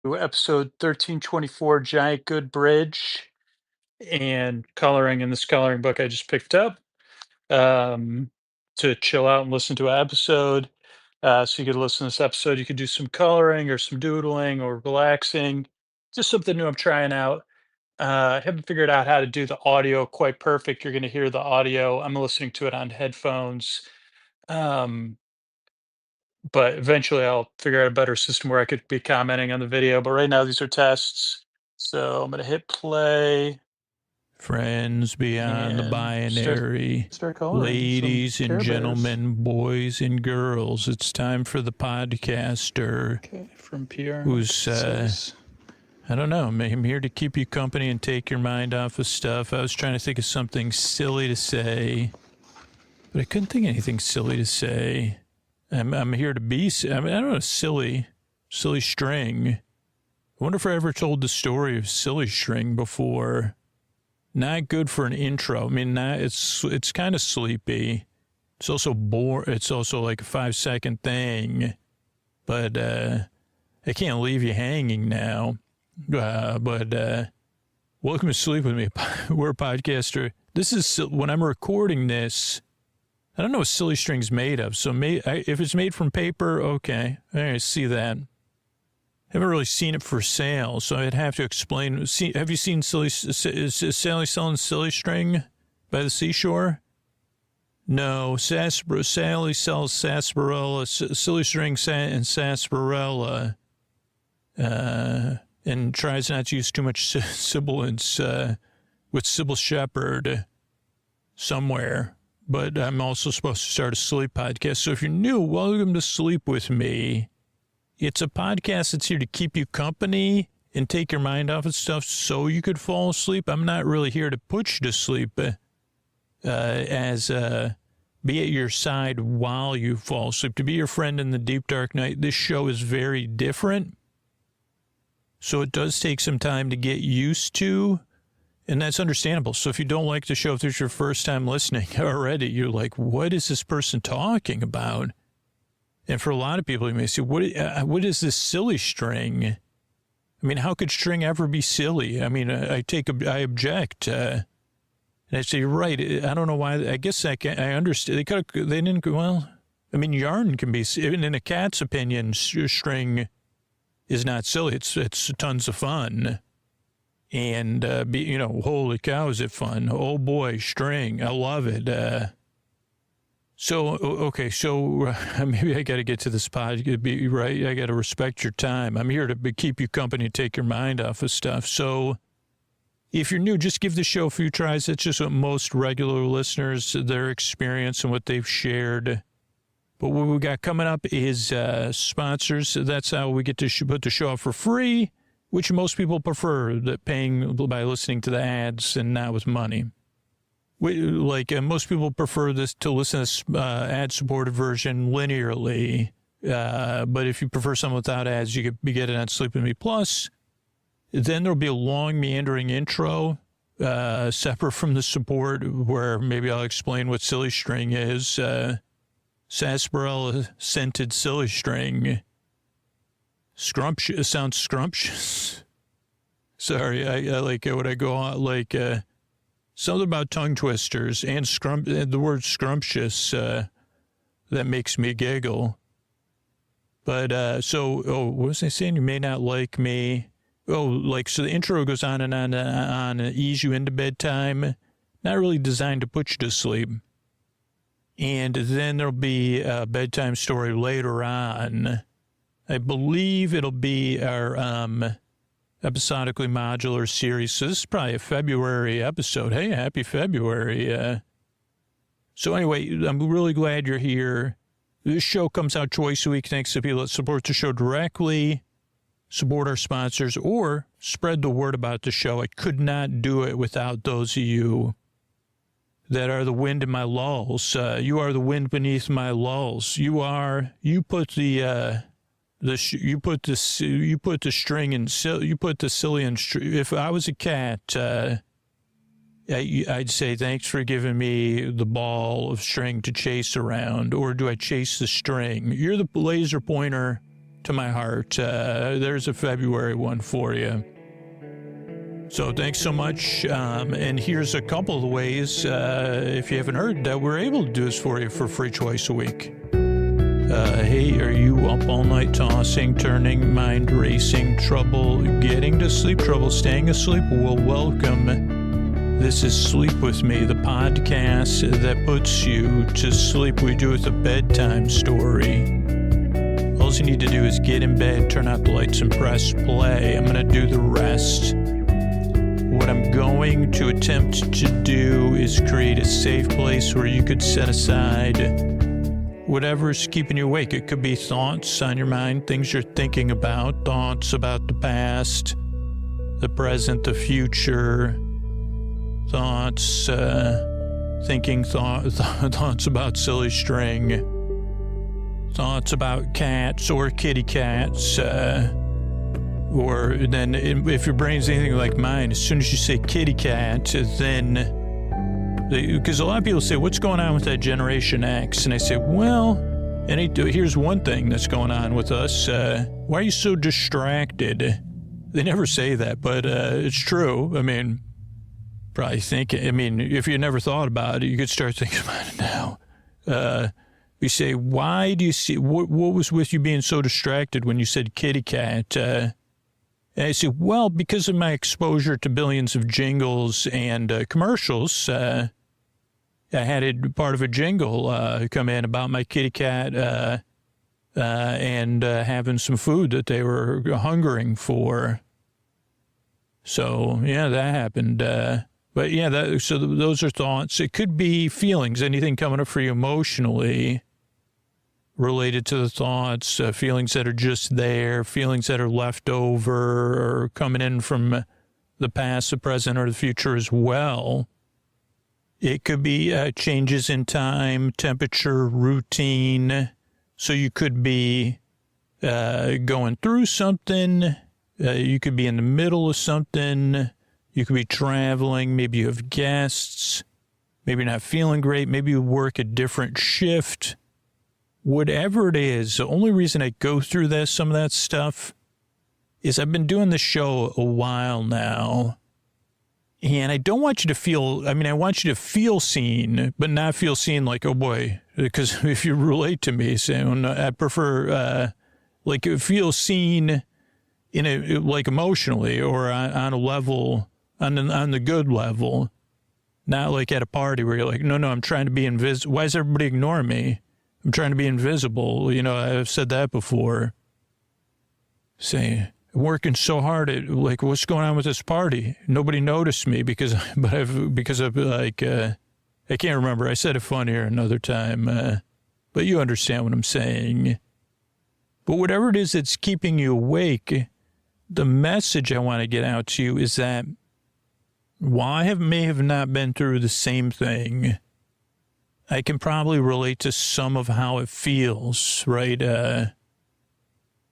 Episode 1324, Giant Good Bridge, and coloring in this coloring book I just picked up um, to chill out and listen to an episode. So you could listen to this episode, you could do some coloring or some doodling or relaxing, just something new I'm trying out. I haven't figured out how to do the audio quite perfect. You're going to hear the audio. I'm listening to it on headphones. Um, but eventually I'll figure out a better system where I could be commenting on the video. But right now these are tests. So I'm gonna hit play Friends beyond the and binary, start coloring some ladies and Care Bears. gentlemen, boys and girls, it's time for the podcaster. Okay, from Pierre. Who's, I don't know, I'm here to keep you company and take your mind off of stuff. I was trying to think of something silly to say, but I couldn't think of anything silly to say. I'm here to be, I don't know, silly string. I wonder if I ever told the story of silly string before. Not good for an intro. I mean, it's kind of sleepy. It's also It's also like a 5-second thing, but I can't leave you hanging now. But welcome to Sleep With Me. We're a podcaster. This is when I'm recording this. I don't know what silly string's made of. So if it's made from paper, okay. I see that. Haven't really seen it for sale, so I'd have to explain. Have you seen is Sally selling silly string by the seashore? No, Sally sells sarsaparilla, silly string and sarsaparilla, and tries not to use too much sibilance with Sybil Shepherd somewhere. But I'm also supposed to start a sleep podcast. So if you're new, welcome to Sleep With Me. It's a podcast that's here to keep you company and take your mind off of stuff so you could fall asleep. I'm not really here to put you to sleep be at your side while you fall asleep. To be your friend in the deep, dark night, this show is very different. So it does take some time to get used to, and that's understandable. So if you don't like the show, if this is your first time listening already, you're like, what is this person talking about? And for a lot of people, you may say, what is this silly string? I mean, how could string ever be silly? I mean, I object. And I say, you're right. I don't know why. I guess I understand. They didn't, well, I mean, yarn can be, even in a cat's opinion, string is not silly. It's tons of fun. And, holy cow, is it fun? Oh boy, string. I love it. So, okay, so maybe I got to get to this pod. Right? I got to respect your time. I'm here to keep you company, take your mind off of stuff. So if you're new, just give the show a few tries. That's just what most regular listeners, their experience and what they've shared. But what we got coming up is sponsors. That's how we get to put the show up for free, which most people prefer, that paying by listening to the ads and not with money. Most people prefer this to listen to this ad-supported version linearly. But if you prefer something without ads, you could get it on Sleep With Me Plus. Then there'll be a long, meandering intro, separate from the support, where maybe I'll explain what silly string is. Sarsaparilla scented silly string. Scrumptious. Sounds scrumptious. Sorry, I like it when I go on, something about tongue twisters and the word scrumptious, that makes me giggle. But, what was I saying? You may not like me. So the intro goes on and on, ease you into bedtime. Not really designed to put you to sleep. And then there'll be a bedtime story later on. I believe it'll be our, episodically modular series. So this is probably a February episode. Hey, happy February. So anyway, I'm really glad you're here. This show comes out twice a week thanks to people that support the show directly, support our sponsors, or spread the word about the show. I could not do it without those of you that are the wind in my lulls. You are the wind beneath my lulls. You put the string in, you put the silly in. If I was a cat, I'd say, thanks for giving me the ball of string to chase around, or do I chase the string? You're the laser pointer to my heart. There's a February one for you. So thanks so much. And here's a couple of ways, if you haven't heard, that we're able to do this for you for free twice a week. Hey, are you up all night tossing, turning, mind racing, trouble getting to sleep, trouble staying asleep? Well, welcome. This is Sleep With Me, the podcast that puts you to sleep. We do it with a bedtime story. All you need to do is get in bed, turn out the lights, and press play. I'm going to do the rest. What I'm going to attempt to do is create a safe place where you could set aside whatever's keeping you awake. It could be thoughts on your mind, things you're thinking about, thoughts about the past, the present, the future, thoughts, thoughts about silly string, thoughts about cats or kitty cats, or then if your brain's anything like mine, as soon as you say kitty cat, then, because a lot of people say, what's going on with that Generation X? And I say, well, here's one thing that's going on with us. Why are you so distracted? They never say that, but it's true. I mean, probably think, if you never thought about it, you could start thinking about it now. We say, why do you see, what was with you being so distracted when you said kitty cat? And I say, well, because of my exposure to billions of jingles and commercials, I had part of a jingle come in about my kitty cat and having some food that they were hungering for. So, yeah, that happened. But, yeah, so those are thoughts. It could be feelings, anything coming up for you emotionally related to the thoughts, feelings that are just there, feelings that are left over or coming in from the past, the present, or the future as well. It could be changes in time, temperature, routine. So you could be going through something. You could be in the middle of something. You could be traveling. Maybe you have guests. Maybe you're not feeling great. Maybe you work a different shift. Whatever it is, the only reason I go through some of that stuff is I've been doing this show a while now. And I don't want you to feel, I want you to feel seen, but not feel seen like, oh boy, because if you relate to me, so I prefer, feel seen emotionally or on a level, on the good level, not like at a party where you're like, no, I'm trying to be invisible. Why is everybody ignoring me? I'm trying to be invisible. I've said that before. Saying, I'm working so hard at, what's going on with this party? Nobody noticed me because of I can't remember. I said it funnier another time. But you understand what I'm saying. But whatever it is that's keeping you awake, the message I want to get out to you is that while I may have not been through the same thing, I can probably relate to some of how it feels, right?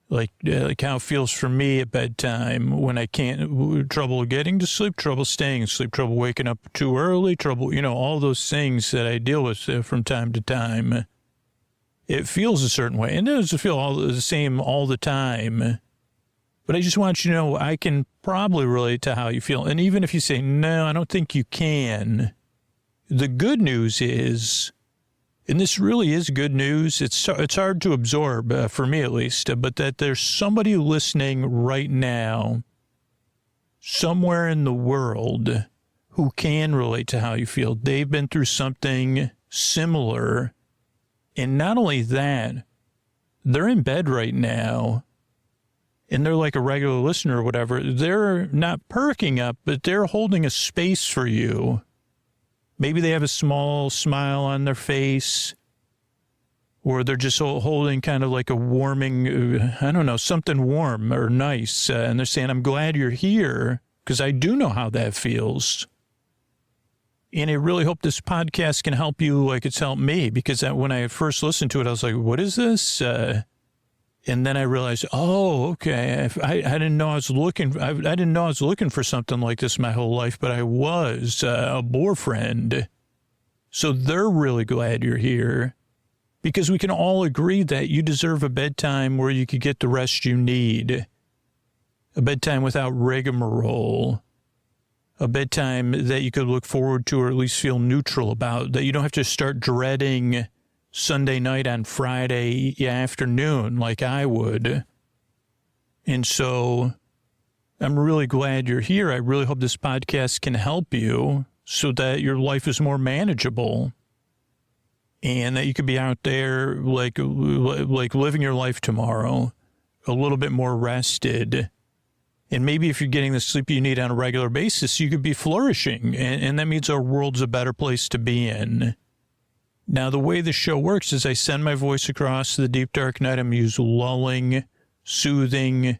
Like how it feels for me at bedtime when I can't, trouble getting to sleep, trouble staying asleep, trouble waking up too early, trouble, all those things that I deal with from time to time. It feels a certain way, and it doesn't feel all the same all the time. But I just want you to know I can probably relate to how you feel. And even if you say, no, I don't think you can, the good news is, and this really is good news, it's hard to absorb, for me at least, but that there's somebody listening right now, somewhere in the world, who can relate to how you feel. They've been through something similar. And not only that, they're in bed right now, and they're like a regular listener or whatever. They're not perking up, but they're holding a space for you. Maybe they have a small smile on their face, or they're just holding kind of like a warming, something warm or nice. And they're saying, I'm glad you're here because I do know how that feels. And I really hope this podcast can help you like it's helped me, because when I first listened to it, I was like, what is this? And then I realized, oh, okay. I didn't know I was looking. I didn't know I was looking for something like this my whole life, but I was a boyfriend. So they're really glad you're here, because we can all agree that you deserve a bedtime where you could get the rest you need. A bedtime without rigmarole. A bedtime that you could look forward to or at least feel neutral about, that you don't have to start dreading Sunday night on Friday afternoon like I would. And so I'm really glad you're here. I really hope this podcast can help you so that your life is more manageable and that you could be out there like living your life tomorrow, a little bit more rested. And maybe if you're getting the sleep you need on a regular basis, you could be flourishing. And that means our world's a better place to be in. Now, the way the show works is I send my voice across the deep, dark night. I'm using lulling, soothing,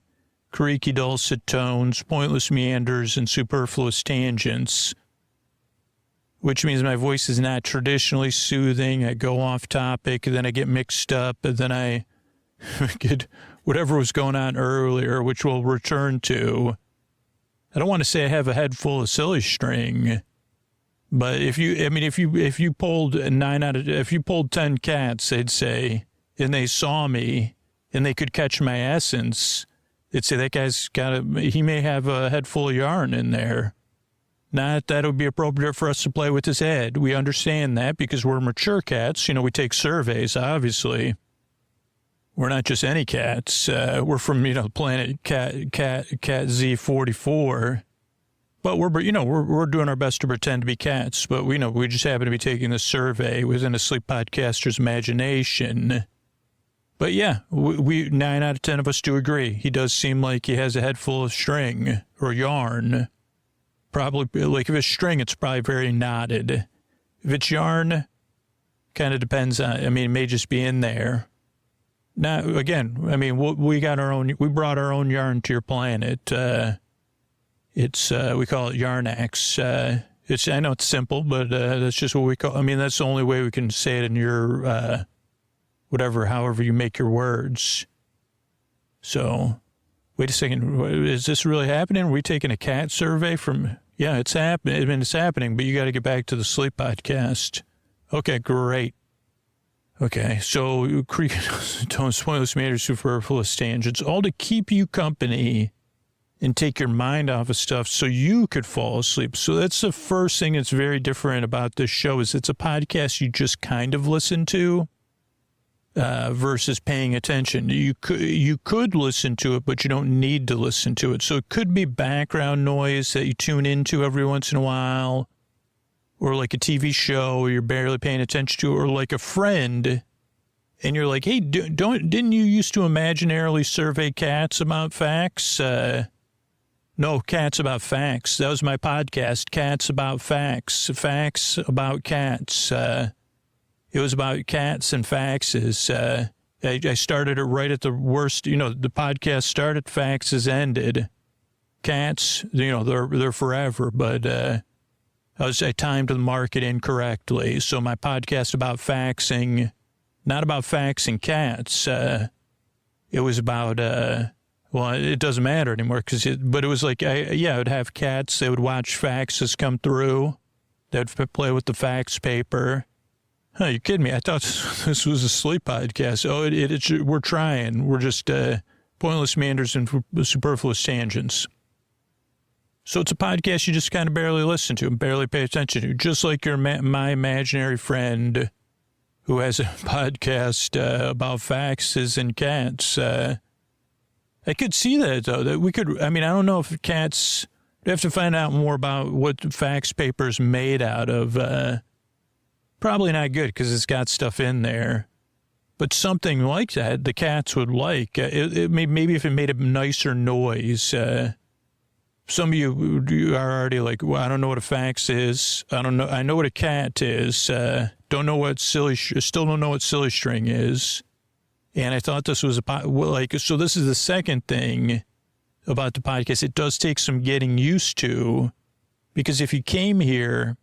creaky, dulcet tones, pointless meanders, and superfluous tangents, which means my voice is not traditionally soothing. I go off topic, then I get mixed up, and then I get whatever was going on earlier, which we'll return to. I don't want to say I have a head full of silly string, but if you pulled 10 cats, they'd say, and they saw me, and they could catch my essence, they'd say that guy's he may have a head full of yarn in there. Not that it would be appropriate for us to play with his head. We understand that because we're mature cats. We take surveys, obviously. We're not just any cats. We're from, planet Cat Z44. But we're doing our best to pretend to be cats. But we just happen to be taking this survey within a sleep podcaster's imagination. But yeah, we 9 out of 10 of us do agree. He does seem like he has a head full of string or yarn. Probably, like if it's string, it's probably very knotted. If it's yarn, kind of depends on, it may just be in there. Now, again, we brought our own yarn to your planet. We call it Yarnax. I know it's simple, but that's just what we call, that's the only way we can say it in your, however you make your words. So, wait a second, is this really happening? Are we taking a cat survey from, yeah, it's happening. It's happening, but you got to get back to the sleep podcast. Okay, great. Okay, so tones, pointless matters, superfluous tangents, all to keep you company and take your mind off of stuff so you could fall asleep. So that's the first thing that's very different about this show is it's a podcast you just kind of listen to versus paying attention. You could listen to it, but you don't need to listen to it. So it could be background noise that you tune into every once in a while, or like a TV show you're barely paying attention to, or like a friend, and you're like, hey, didn't you used to imaginarily survey cats about facts? No, Cats About Facts. That was my podcast, Cats About Facts. Facts about cats. It was about cats and faxes. I started it right at the worst. The podcast started, faxes ended. Cats, they're forever, but I timed the market incorrectly. So my podcast about faxing, not about faxing cats. It was about, it doesn't matter anymore but it was like, I would have cats. They would watch faxes come through. They'd play with the fax paper. Huh, you kidding me? I thought this was a sleep podcast. Oh, we're trying. We're just pointless meanders and superfluous tangents. So it's a podcast you just kind of barely listen to and barely pay attention to, just like my imaginary friend who has a podcast about faxes and cats. I could see that, though, that we could, I don't know if cats, we have to find out more about what fax paper is made out of. Probably not good because it's got stuff in there. But something like that, the cats would like. Maybe if it made a nicer noise. Some of you are already like, well, I don't know what a fax is. I don't know. I know what a cat is. Still don't know what silly string is. And I thought this was so this is the second thing about the podcast. It does take some getting used to, because if you came here,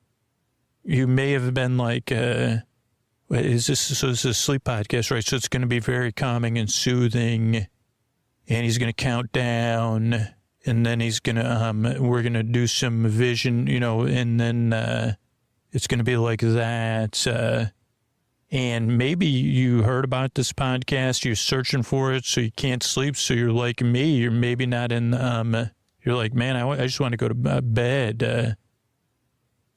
you may have been like, is this a sleep podcast, right? So it's going to be very calming and soothing, and he's going to count down, and then he's going to, we're going to do some vision, and then it's going to be like that. And maybe you heard about this podcast, you're searching for it, so you can't sleep. So you're like me, you're maybe not in, you're like, man, I just want to go to bed.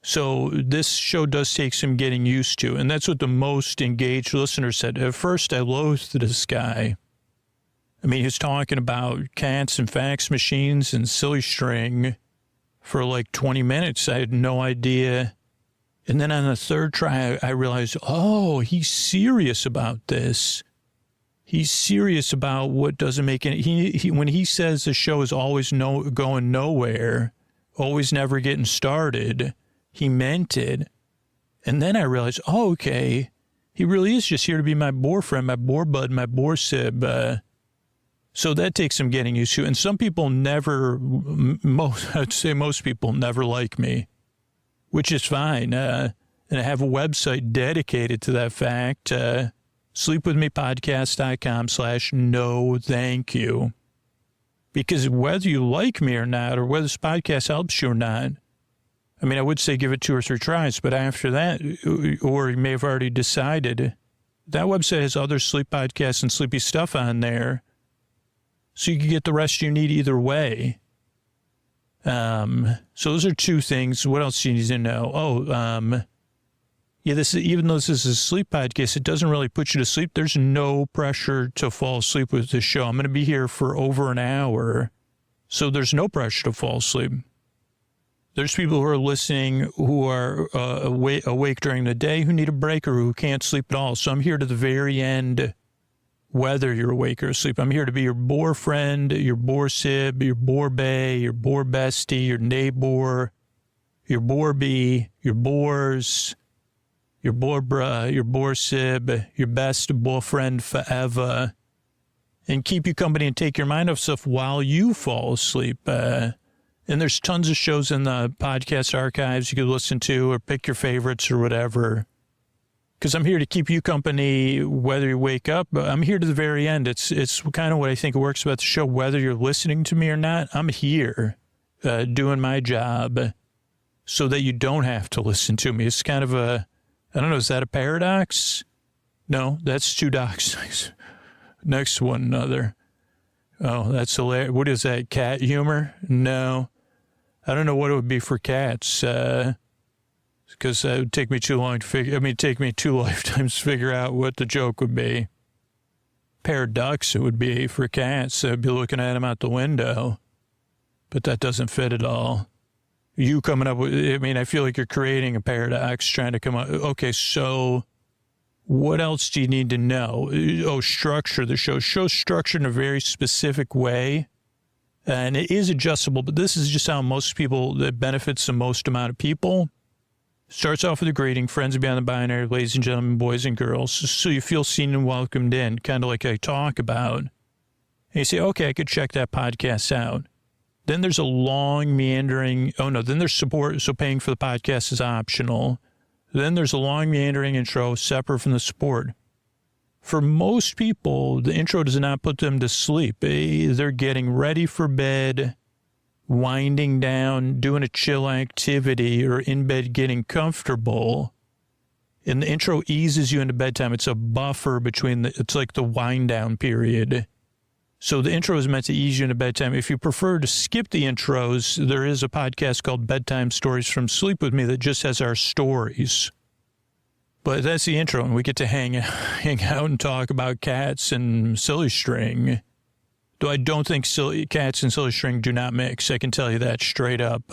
So this show does take some getting used to. And that's what the most engaged listener said. At first, I loathed this guy. I mean, he was talking about cats and fax machines and silly string for like 20 minutes. I had no idea. And then on the third try, I realized, oh, he's serious about this. He's serious about what doesn't make any. He when he says the show is always going nowhere, always never getting started, he meant it. And then I realized, oh, okay, he really is just here to be my boyfriend, my boar bud, my boar sib. So that takes some getting used to. And some people never, I'd say most people never like me, which is fine. And I have a website dedicated to that fact, sleepwithmepodcast.com/no thank you. Because whether you like me or not, or whether this podcast helps you or not, I mean, I would say give it 2 or 3 tries, but after that, or you may have already decided, that website has other sleep podcasts and sleepy stuff on there, so you can get the rest you need either way. So those are 2 things. What else do you need to know? Yeah, even though this is a sleep podcast, it doesn't really put you to sleep. There's no pressure to fall asleep with this show. I'm going to be here for over an hour, so there's no pressure to fall asleep. There's people who are listening who are awake during the day who need a break or who can't sleep at all. So I'm here to the very end, whether you're awake or asleep. I'm here to be your boar friend, your boar sib, your boar bay, your boar bestie, your neighbor, your boar bee, your boars, your boar bruh, your boar sib, your best boyfriend forever, and keep you company and take your mind off stuff while you fall asleep. And there's tons of shows in the podcast archives you could listen to or pick your favorites or whatever. Because I'm here to keep you company whether you wake up. I'm here to the very end. It's kind of what I think works about the show. Whether you're listening to me or not, I'm here doing my job so that you don't have to listen to me. It's kind of a, I don't know, is that a paradox? No, that's 2 docs next to one another. Oh, that's hilarious. What is that, cat humor? No. I don't know what it would be for cats, because it would take me too long to figure, it'd take me 2 lifetimes to figure out what the joke would be. Pair of ducks it would be for cats. I'd be looking at them out the window, but that doesn't fit at all. You coming up with, I mean, I feel like you're creating a paradox, trying to come up. Okay, so what else do you need to know? Oh, structure the show. Show's structured in a very specific way. And it is adjustable, but this is just how most people, that benefits the most amount of people. Starts off with a greeting, friends beyond the binary, ladies and gentlemen, boys and girls, so you feel seen and welcomed in, kind of like I talk about. And you say, okay, I could check that podcast out. Then there's a long meandering, then there's support, so paying for the podcast is optional. Then there's a long meandering intro separate from the support. For most people, the intro does not put them to sleep. They're getting ready for bed, winding down, doing a chill activity, or in bed getting comfortable. And the intro eases you into bedtime. It's a buffer between it's like the wind down period. So the intro is meant to ease you into bedtime. If you prefer to skip the intros, there is a podcast called Bedtime Stories from Sleep With Me that just has our stories. But that's the intro, and we get to hang out and talk about cats and silly string. Though I don't think cats and silly string do not mix. I can tell you that straight up.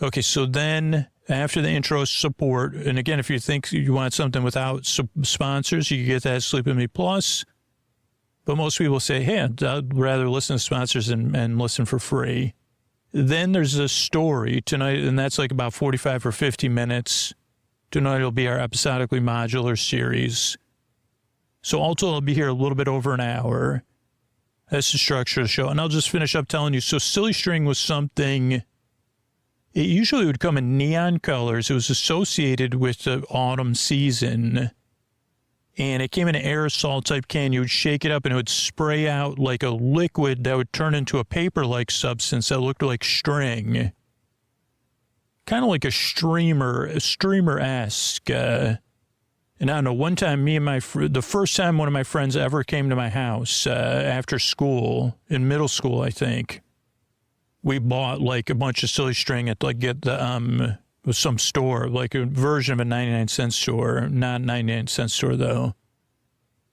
Okay, so then after the intro, support. And again, if you think you want something without sponsors, you can get that Sleep With Me Plus. But most people say, hey, I'd rather listen to sponsors and listen for free. Then there's a story tonight, and that's like about 45 or 50 minutes. Tonight will be our episodically modular series. So all total, I'll be here a little bit over an hour. That's the structure of the show. And I'll just finish up telling you. So silly string was something, it usually would come in neon colors. It was associated with the autumn season. And it came in an aerosol type can. You would shake it up and it would spray out like a liquid that would turn into a paper-like substance that looked like string. Kind of like a streamer-esque. And I don't know, one time the first time one of my friends ever came to my house after school, in middle school, I think, we bought like a bunch of silly string at like some store, like a version of a 99-cent store, not 99-cent store though.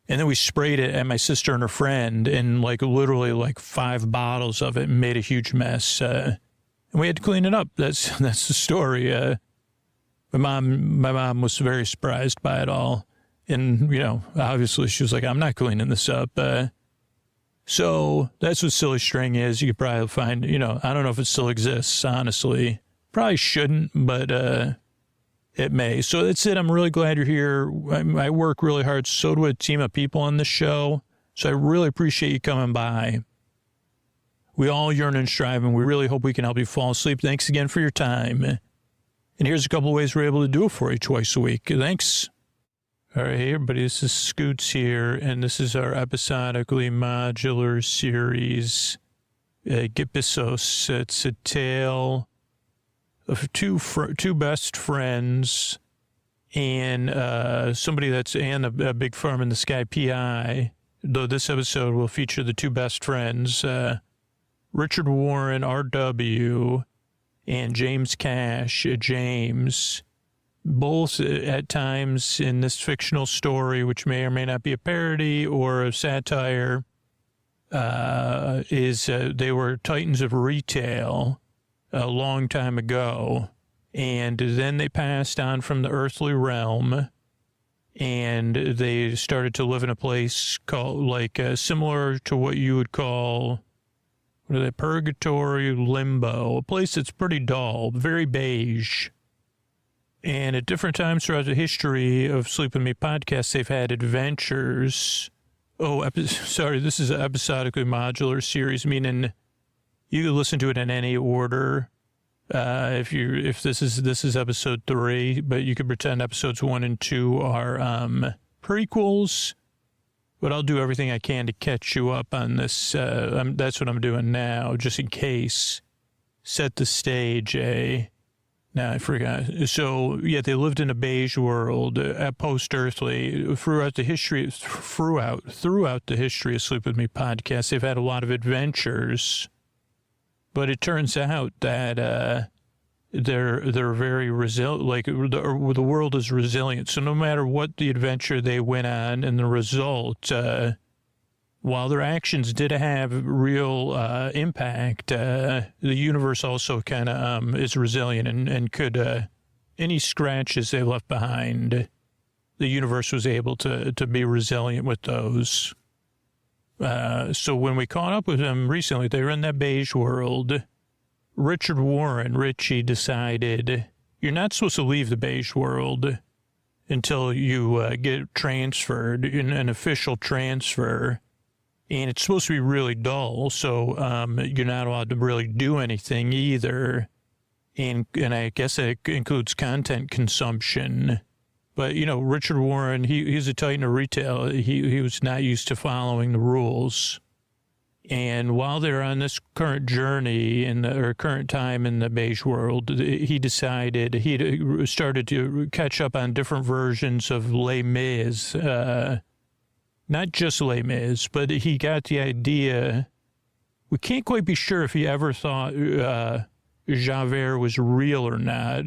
And then we sprayed it at my sister and her friend, and like literally like 5 bottles of it, and made a huge mess. And we had to clean it up. That's the story. My mom was very surprised by it all. And, you know, obviously she was like, I'm not cleaning this up. So that's what silly string is. You could probably find, you know, I don't know if it still exists, honestly. Probably shouldn't, but it may. So that's it. I'm really glad you're here. I work really hard. So do a team of people on this show. So I really appreciate you coming by. We all yearn and strive, and we really hope we can help you fall asleep. Thanks again for your time. And here's a couple of ways we're able to do it for you twice a week. Thanks. All right, hey everybody, this is Scoots here, and this is our episodically modular series, Besos. It's a tale of two best friends and somebody that's a big farm in the sky PI. Though this episode will feature the two best friends, Richard Warren, RW, and James Cash, James. Both at times in this fictional story, which may or may not be a parody or a satire, they were titans of retail a long time ago, and then they passed on from the earthly realm, and they started to live in a place called similar to what you would call purgatory, limbo, a place that's pretty dull, very beige. And at different times throughout the history of Sleep With Me podcasts, they've had adventures. This is an episodically modular series, meaning you can listen to it in any order. If this is episode 3, but you could pretend episodes 1 and 2 are prequels. But I'll do everything I can to catch you up on this. That's what I'm doing now, just in case. Set the stage, eh? No, I forgot. So, yeah, they lived in a beige world, post-earthly. Throughout the history of Sleep With Me podcast, they've had a lot of adventures. But it turns out that they're very resilient. Like the world is resilient. So no matter what the adventure they went on, and the result, while their actions did have real impact, the universe also kind of is resilient and could any scratches they left behind, the universe was able to be resilient with those. So when we caught up with them recently, they were in that beige world. Richard Warren, Richie, decided you're not supposed to leave the beige world until you get transferred, in an official transfer. And it's supposed to be really dull, so you're not allowed to really do anything either. And I guess that includes content consumption. But, you know, Richard Warren, he's a titan of retail. He was not used to following the rules. And while they're on this current journey or current time in the beige world, he decided he started to catch up on different versions of Les Mis. Not just Les Mis, but he got the idea. We can't quite be sure if he ever thought Javert was real or not,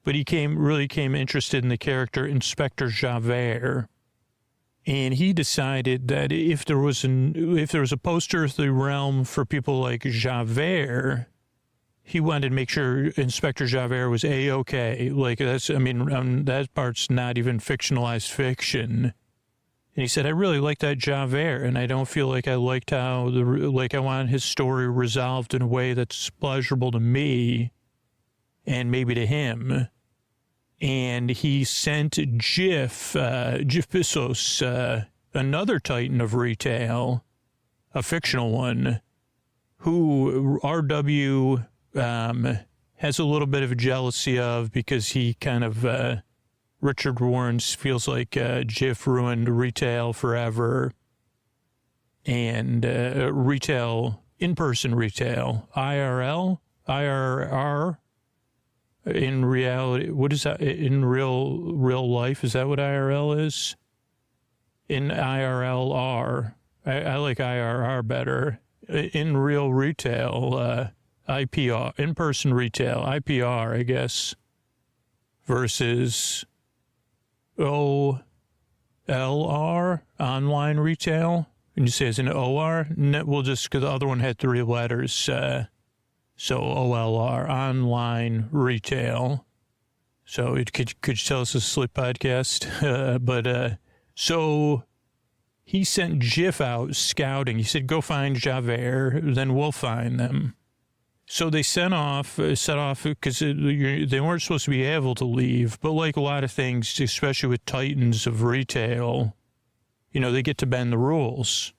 but he really came interested in the character Inspector Javert. And he decided that if there was a post-earthly realm for people like Javert, he wanted to make sure Inspector Javert was A-okay. Like, that part's not even fictionalized fiction. And he said, I really like that Javert, and I don't feel like I liked how I want his story resolved in a way that's pleasurable to me and maybe to him. And he sent Jeff Besos, another titan of retail, a fictional one, who RW has a little bit of jealousy of, because he kind of... Richard Warren feels like Jiff ruined retail forever, and retail, in-person retail, IRL, IRR, in reality. What is that in real life? Is that what IRL is? In IRLR, I like IRR better. In real retail, IPR, in-person retail, IPR, I guess, versus OLR, online retail. And you say it's an OR? No, we'll just, because the other one had 3 letters. So OLR, online retail. So could you tell us a Slip podcast? So he sent Jif out scouting. He said, go find Javert, then we'll find them. So they set off because they weren't supposed to be able to leave. But like a lot of things, especially with titans of retail, they get to bend the rules.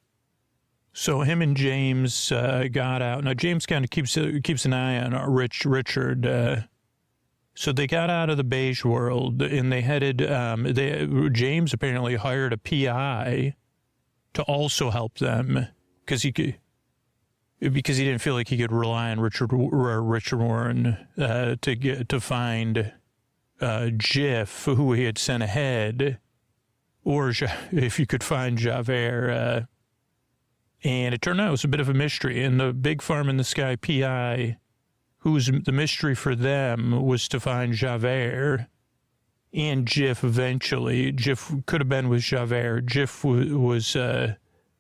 So him and James got out. Now, James kind of keeps an eye on Richard. So they got out of the beige world and they headed, James apparently hired a PI to also help them because he didn't feel like he could rely on Richard Warren to find Jif, who he had sent ahead, or if you could find Javert. And it turned out it was a bit of a mystery. And the Big Farm in the Sky PI, who's the mystery for them, was to find Javert and Jif eventually. Jif could have been with Javert. Jif was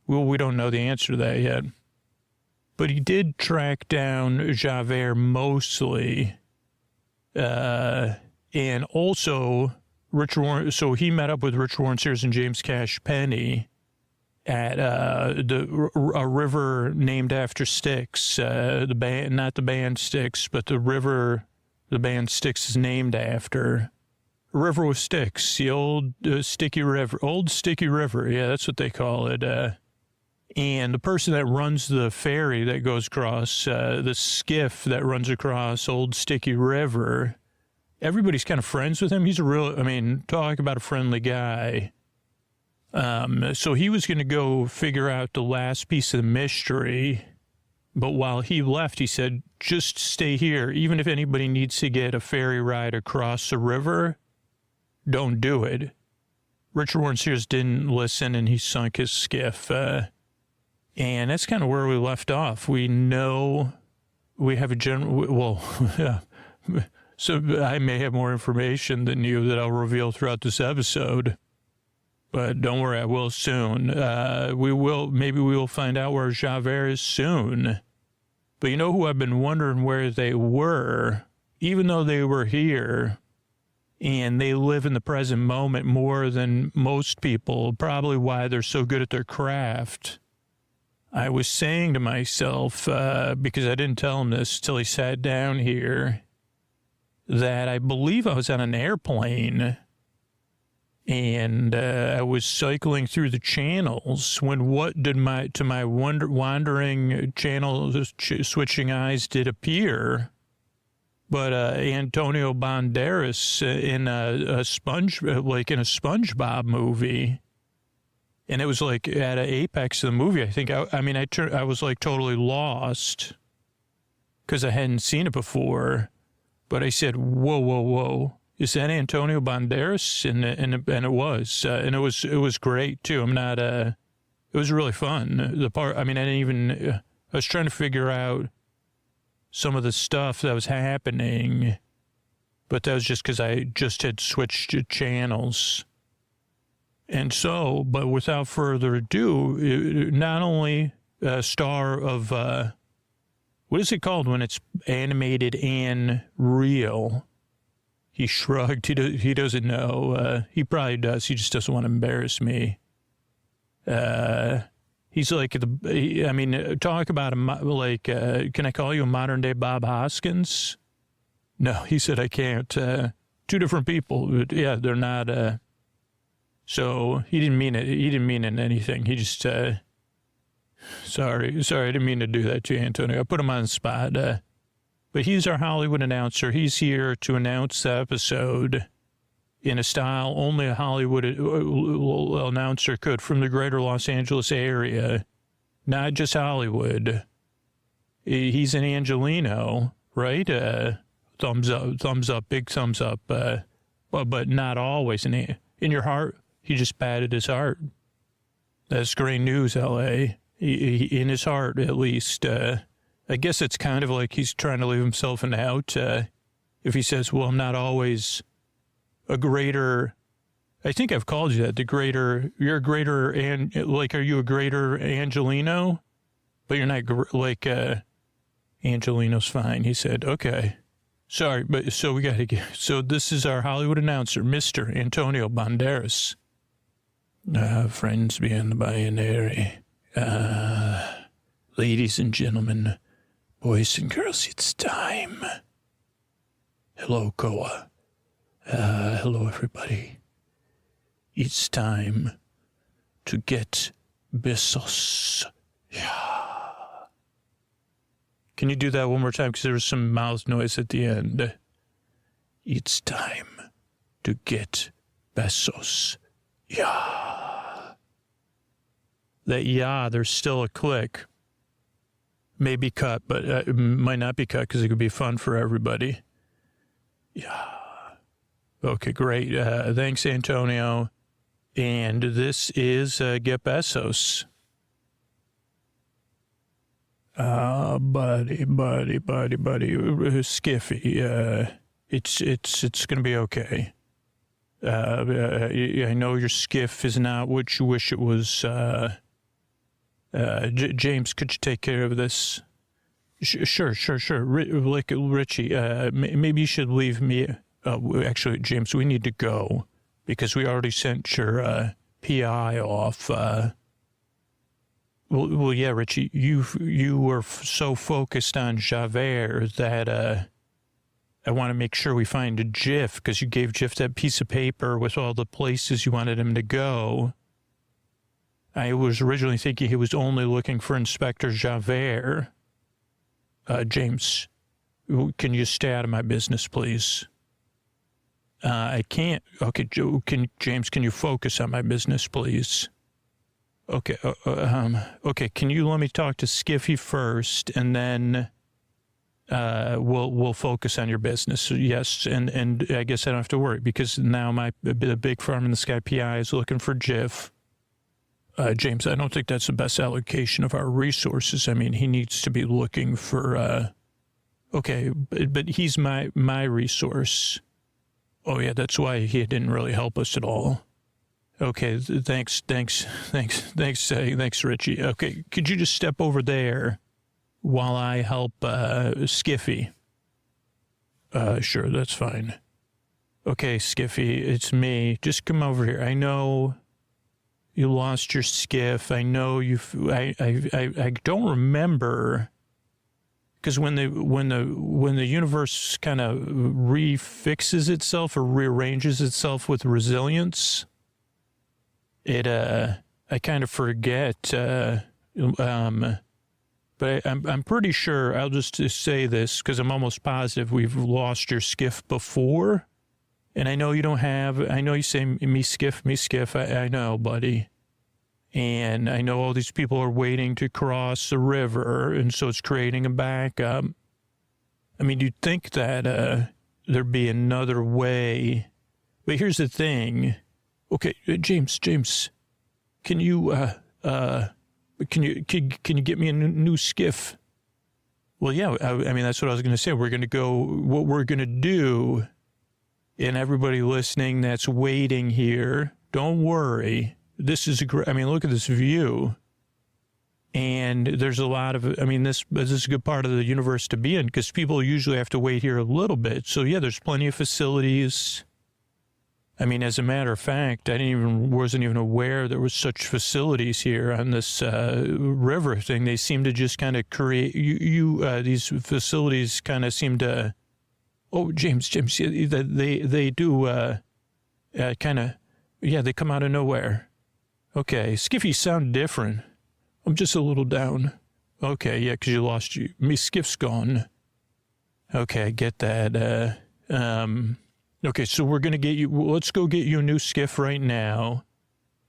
we don't know the answer to that yet. But he did track down Javert mostly. And also, Richard Warren, so he met up with Richard Warren Sears and James Cash Penny at a river named after Styx. The band, not the band Styx, but the river the band Styx is named after. A river with Styx, the old sticky river. Old Sticky River, yeah, that's what they call it. And the person that runs the ferry that goes across, the skiff that runs across Old Sticky River, everybody's kind of friends with him. He's talk about a friendly guy. So he was going to go figure out the last piece of the mystery. But while he left, he said, just stay here. Even if anybody needs to get a ferry ride across the river, don't do it. Richard Warren Sears didn't listen and he sunk his skiff. And that's kind of where we left off. We know we have a general, yeah. So I may have more information than you that I'll reveal throughout this episode. But don't worry, I will soon. Maybe we will find out where Javert is soon. But you know who I've been wondering where they were, even though they were here, and they live in the present moment more than most people, probably why they're so good at their craft. I was saying to myself, because I didn't tell him this till he sat down here, that I believe I was on an airplane and I was cycling through the channels when to my wandering channel switching eyes did appear, but Antonio Banderas in a SpongeBob movie, and it was like at an apex of the movie. I think I was like totally lost because I hadn't seen it before, but I said, whoa. Is that Antonio Banderas? And it was, and it was great too. It was really fun. The part, I was trying to figure out some of the stuff that was happening, but that was just because I just had switched channels. And so, but without further ado, not only a star of, what is it called when it's animated and real? He shrugged. He doesn't know. He probably does. He just doesn't want to embarrass me. He's like talk about him like, can I call you a modern day Bob Hoskins? No, he said I can't. Two different people. But yeah, they're not. So he didn't mean it. He didn't mean it anything. He just. Sorry. I didn't mean to do that to you, Antonio. I put him on the spot. But he's our Hollywood announcer. He's here to announce the episode in a style only a Hollywood announcer could, from the greater Los Angeles area, not just Hollywood. He's an Angelino, right? thumbs up, big thumbs up. But not always. In your heart, he just patted his heart. That's great news, L.A. In his heart, at least. I guess it's kind of like he's trying to leave himself an out. If he says, well, I'm not always a greater, I think I've called you that, you're a greater, and like, are you a greater Angelino? But you're not, Angelino's fine. He said, okay. Sorry, but so we got to get, so this is our Hollywood announcer, Mr. Antonio Banderas. Friends beyond the binary. Ladies and gentlemen, boys and girls, it's time. Hello, Koa. Hello, everybody. It's time to get Besos. Yeah. Can you do that one more time? Because there was some mouth noise at the end. It's time to get Besos. Yeah. That yeah, there's still a click. Maybe cut, but it might not be cut because it could be fun for everybody. Yeah. Okay, great. Thanks, Antonio. And this is Get Besos. Buddy, Skiffy. It's gonna be okay. I know your skiff is not what you wish it was. James, could you take care of this? Sure. Like Richie, maybe you should leave me. Actually, James, we need to go because we already sent your PI off. Well, yeah, Richie, you were so focused on Javert that I want to make sure we find a Jiff because you gave Jiff that piece of paper with all the places you wanted him to go. I was originally thinking he was only looking for Inspector Javert. James, can you stay out of my business, please? I can't. Okay, James, can you focus on my business, please? Okay, okay, can you let me talk to Skiffy first, and then we'll focus on your business. Yes, and I guess I don't have to worry, because now the big farm in the sky PI is looking for Jiff. James, I don't think that's the best allocation of our resources. I mean, he needs to be looking for, okay, but he's my resource. Oh, yeah, that's why he didn't really help us at all. Okay, thanks, Richie. Okay, could you just step over there while I help Skiffy? Sure, that's fine. Okay, Skiffy, it's me. Just come over here. I know you lost your skiff. I know I don't remember, because when the universe kind of refixes itself or rearranges itself with resilience, I kind of forget. But I'm pretty sure. I'll just say this because I'm almost positive we've lost your skiff before. And I know you don't have, I know you say me skiff. I know, buddy. And I know all these people are waiting to cross the river, and so it's creating a backup. I mean, you'd think that there'd be another way. But here's the thing. Okay, James, can you get me a new skiff? Well, yeah, I mean, that's what I was going to say. We're going to go, what we're going to do, and everybody listening that's waiting here, don't worry. This is I mean, look at this view. And there's a lot of, I mean, this is a good part of the universe to be in, because people usually have to wait here a little bit. So, yeah, there's plenty of facilities. I mean, as a matter of fact, wasn't even aware there was such facilities here on this river thing. They seem to just kind of create, these facilities kind of seem to, oh, James, they do kind of, yeah, they come out of nowhere. Okay, Skiffy sound different. I'm just a little down. Okay, yeah, because you lost me skiff's gone. Okay, I get that. Okay, so we're going to get you, let's go get you a new skiff right now.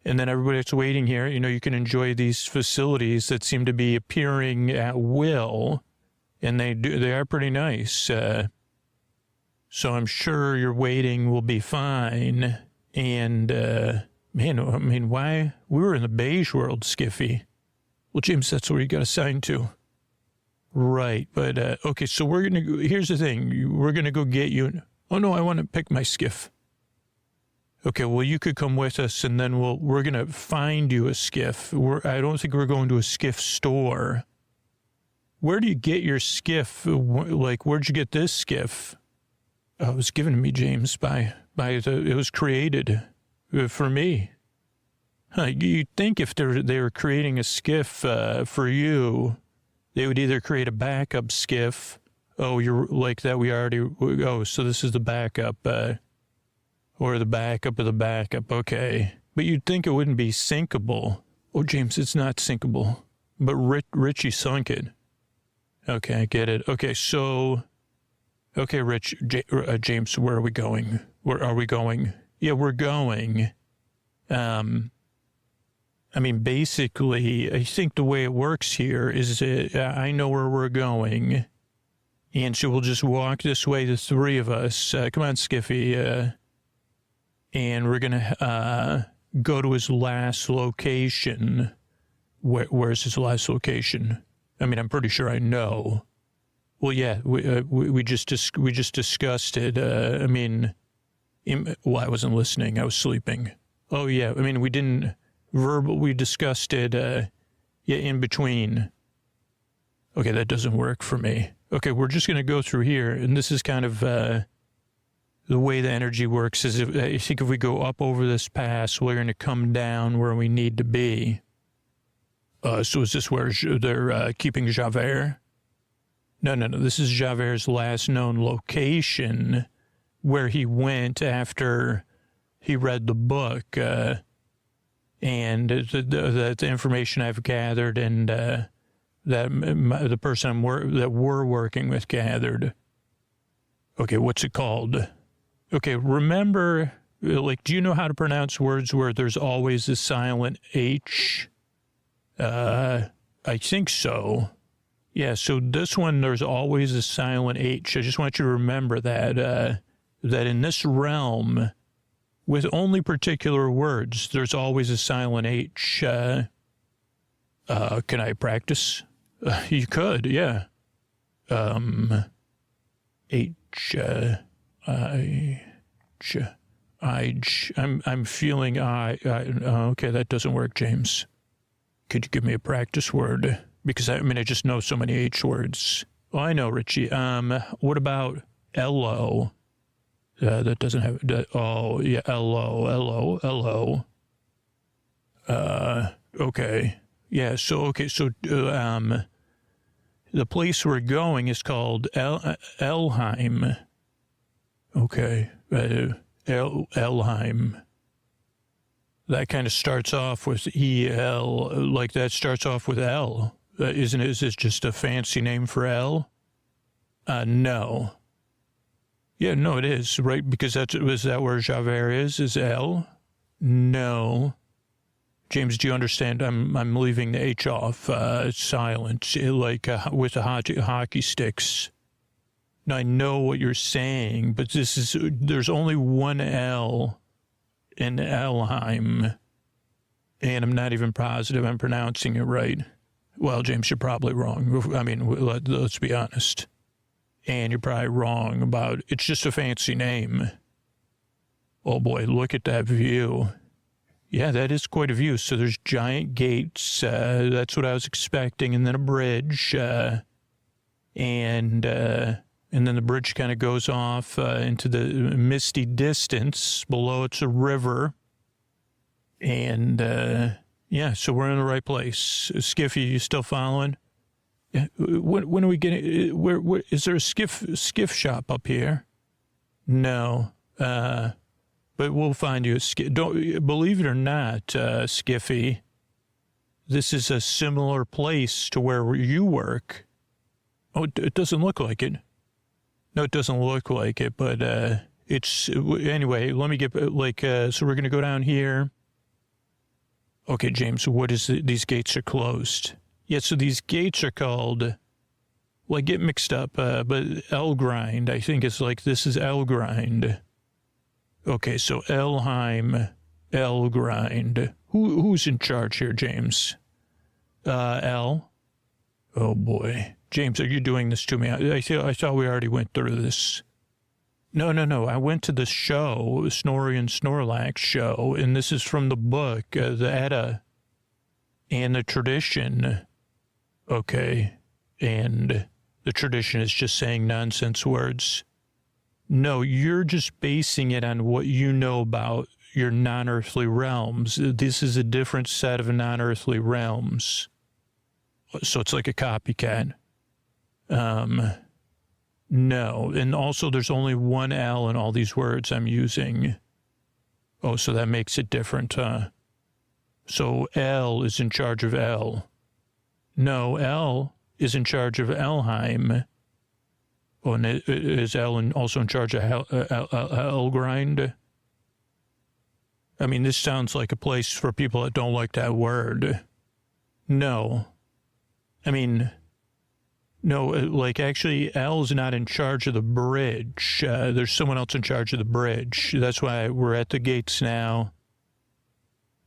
And then everybody that's waiting here, you can enjoy these facilities that seem to be appearing at will. And they are pretty nice. So I'm sure your waiting will be fine. And, man, I mean, why? We were in the beige world, Skiffy. Well, James, that's where you got assigned to. Right, but, okay, so here's the thing. We're going to go get you. Oh, no, I want to pick my skiff. Okay, well, you could come with us, and then we're going to find you a skiff. I don't think we're going to a skiff store. Where do you get your skiff? Like, where'd you get this skiff? Oh, it was given to me, James, it was created for me. You'd think if they were creating a skiff for you, they would either create a backup skiff. Oh, you're like that. So this is the backup, or the backup of the backup. Okay. But you'd think it wouldn't be sinkable. Oh, James, it's not sinkable. But Richie sunk it. Okay, I get it. Okay, so, okay, James, where are we going? Where are we going? Yeah, we're going. I mean, basically, I think the way it works here is that I know where we're going. And so we'll just walk this way, the three of us. Come on, Skiffy. And we're going to go to his last location. Where's his last location? I mean, I'm pretty sure I know. Well, yeah, we just discussed it. I mean, I wasn't listening. I was sleeping. Oh, yeah. I mean, we discussed it, in between. Okay, that doesn't work for me. Okay, we're just going to go through here. And this is kind of the way the energy works is I think if we go up over this pass, we're going to come down where we need to be. So is this where they're keeping Javert? No. This is Javert's last known location where he went after he read the book. And the information I've gathered and that the person that we're working with gathered. Okay, what's it called? Okay, remember, like, do you know how to pronounce words where there's always a silent H? I think so. Yeah, so this one, there's always a silent H. I just want you to remember that in this realm, with only particular words, there's always a silent H. Can I practice? You could, yeah. H, I'm feeling okay, that doesn't work, James. Could you give me a practice word? Because I just know so many H words. Oh, I know, Richie. What about L-O? That doesn't have, oh, yeah, L-O. Okay. Yeah, so the place we're going is called Elheim. Okay, Elheim. That kind of starts off with E-L, like that starts off with L. Isn't it? Is this just a fancy name for L? No. Yeah, no, it is, right? Because is that where Javert is L? No. James, do you understand? I'm leaving the H off. It's silent, like with the hockey sticks. Now, I know what you're saying, but there's only one L in Elheim, and I'm not even positive I'm pronouncing it right. Well, James, you're probably wrong. I mean, let's be honest. And you're probably wrong about it's just a fancy name. Oh boy, look at that view. Yeah, that is quite a view. So there's giant gates. That's what I was expecting. And then a bridge. And then the bridge kind of goes off into the misty distance. Below it's a river. And yeah, so we're in the right place. Skiffy, you still following? Yeah. When are we getting? Where is there a skiff shop up here? No. But we'll find you a skiff. Don't believe it or not, Skiffy. This is a similar place to where you work. Oh, it doesn't look like it. No, it doesn't look like it. But it's anyway. Let me get so we're gonna go down here. Okay, James. What is it? These gates are closed. Yeah, so these gates are called, Well, I get mixed up, but L grind, I think it's like this is L grind. Okay, so Elheim, L grind. Who's in charge here, James? L? Oh boy. James, are you doing this to me? I thought we already went through this. No. I went to the show, Snorri and Snorlax show, and this is from the book, the Edda, and the tradition. Okay. And the tradition is just saying nonsense words. No, you're just basing it on what you know about your non-earthly realms. This is a different set of non-earthly realms. So it's like a copycat. No. And also there's only one L in all these words I'm using. Oh, so that makes it different, huh? So L is in charge of L. No, L is in charge of Elheim. Oh, and is L also in charge of Elgrind? I mean, this sounds like a place for people that don't like that word. No. I mean, no, like actually L's not in charge of the bridge. There's someone else in charge of the bridge. That's why we're at the gates now.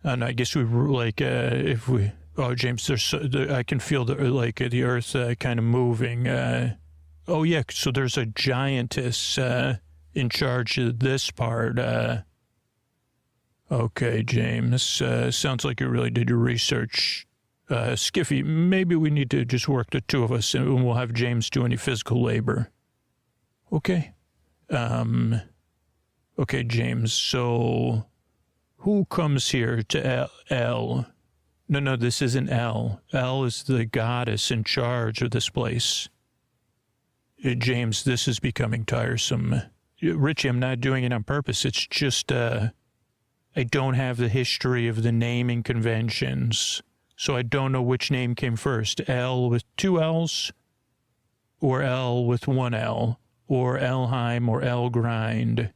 And I guess we like, if we, oh, James, I can feel the earth kind of moving. Oh yeah, so there's a giantess in charge of this part. Okay, James, sounds like you really did your research. Skiffy, maybe we need to just work the two of us and we'll have James do any physical labor. Okay. Okay, James, so who comes here to L? No, this isn't L. L is the goddess in charge of this place. James, this is becoming tiresome. Richie, I'm not doing it on purpose. It's just, I don't have the history of the naming conventions. So I don't know which name came first, L with two L's or L with one L or Elheim or Elgrind.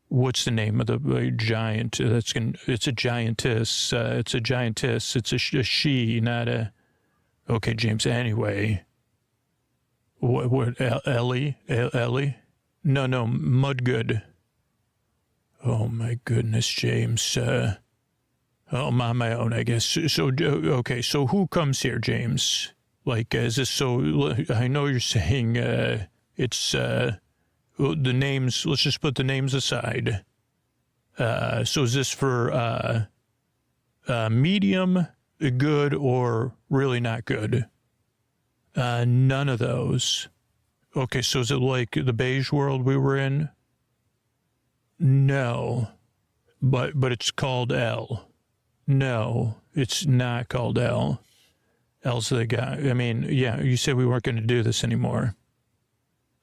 What's the name of the giant? It's a giantess. It's a giantess. It's a she, not a... Okay, James, anyway. What Ellie? Ellie? No, Mudgood. Oh, my goodness, James. I'm on my own, I guess. So, okay, so who comes here, James? Like, is this so... I know you're saying it's... the names, let's just put the names aside. So is this for medium, good, or really not good? None of those. Okay, so is it like the beige world we were in? No, but it's called L. No, it's not called L. L's the guy. I mean, yeah, you said we weren't going to do this anymore.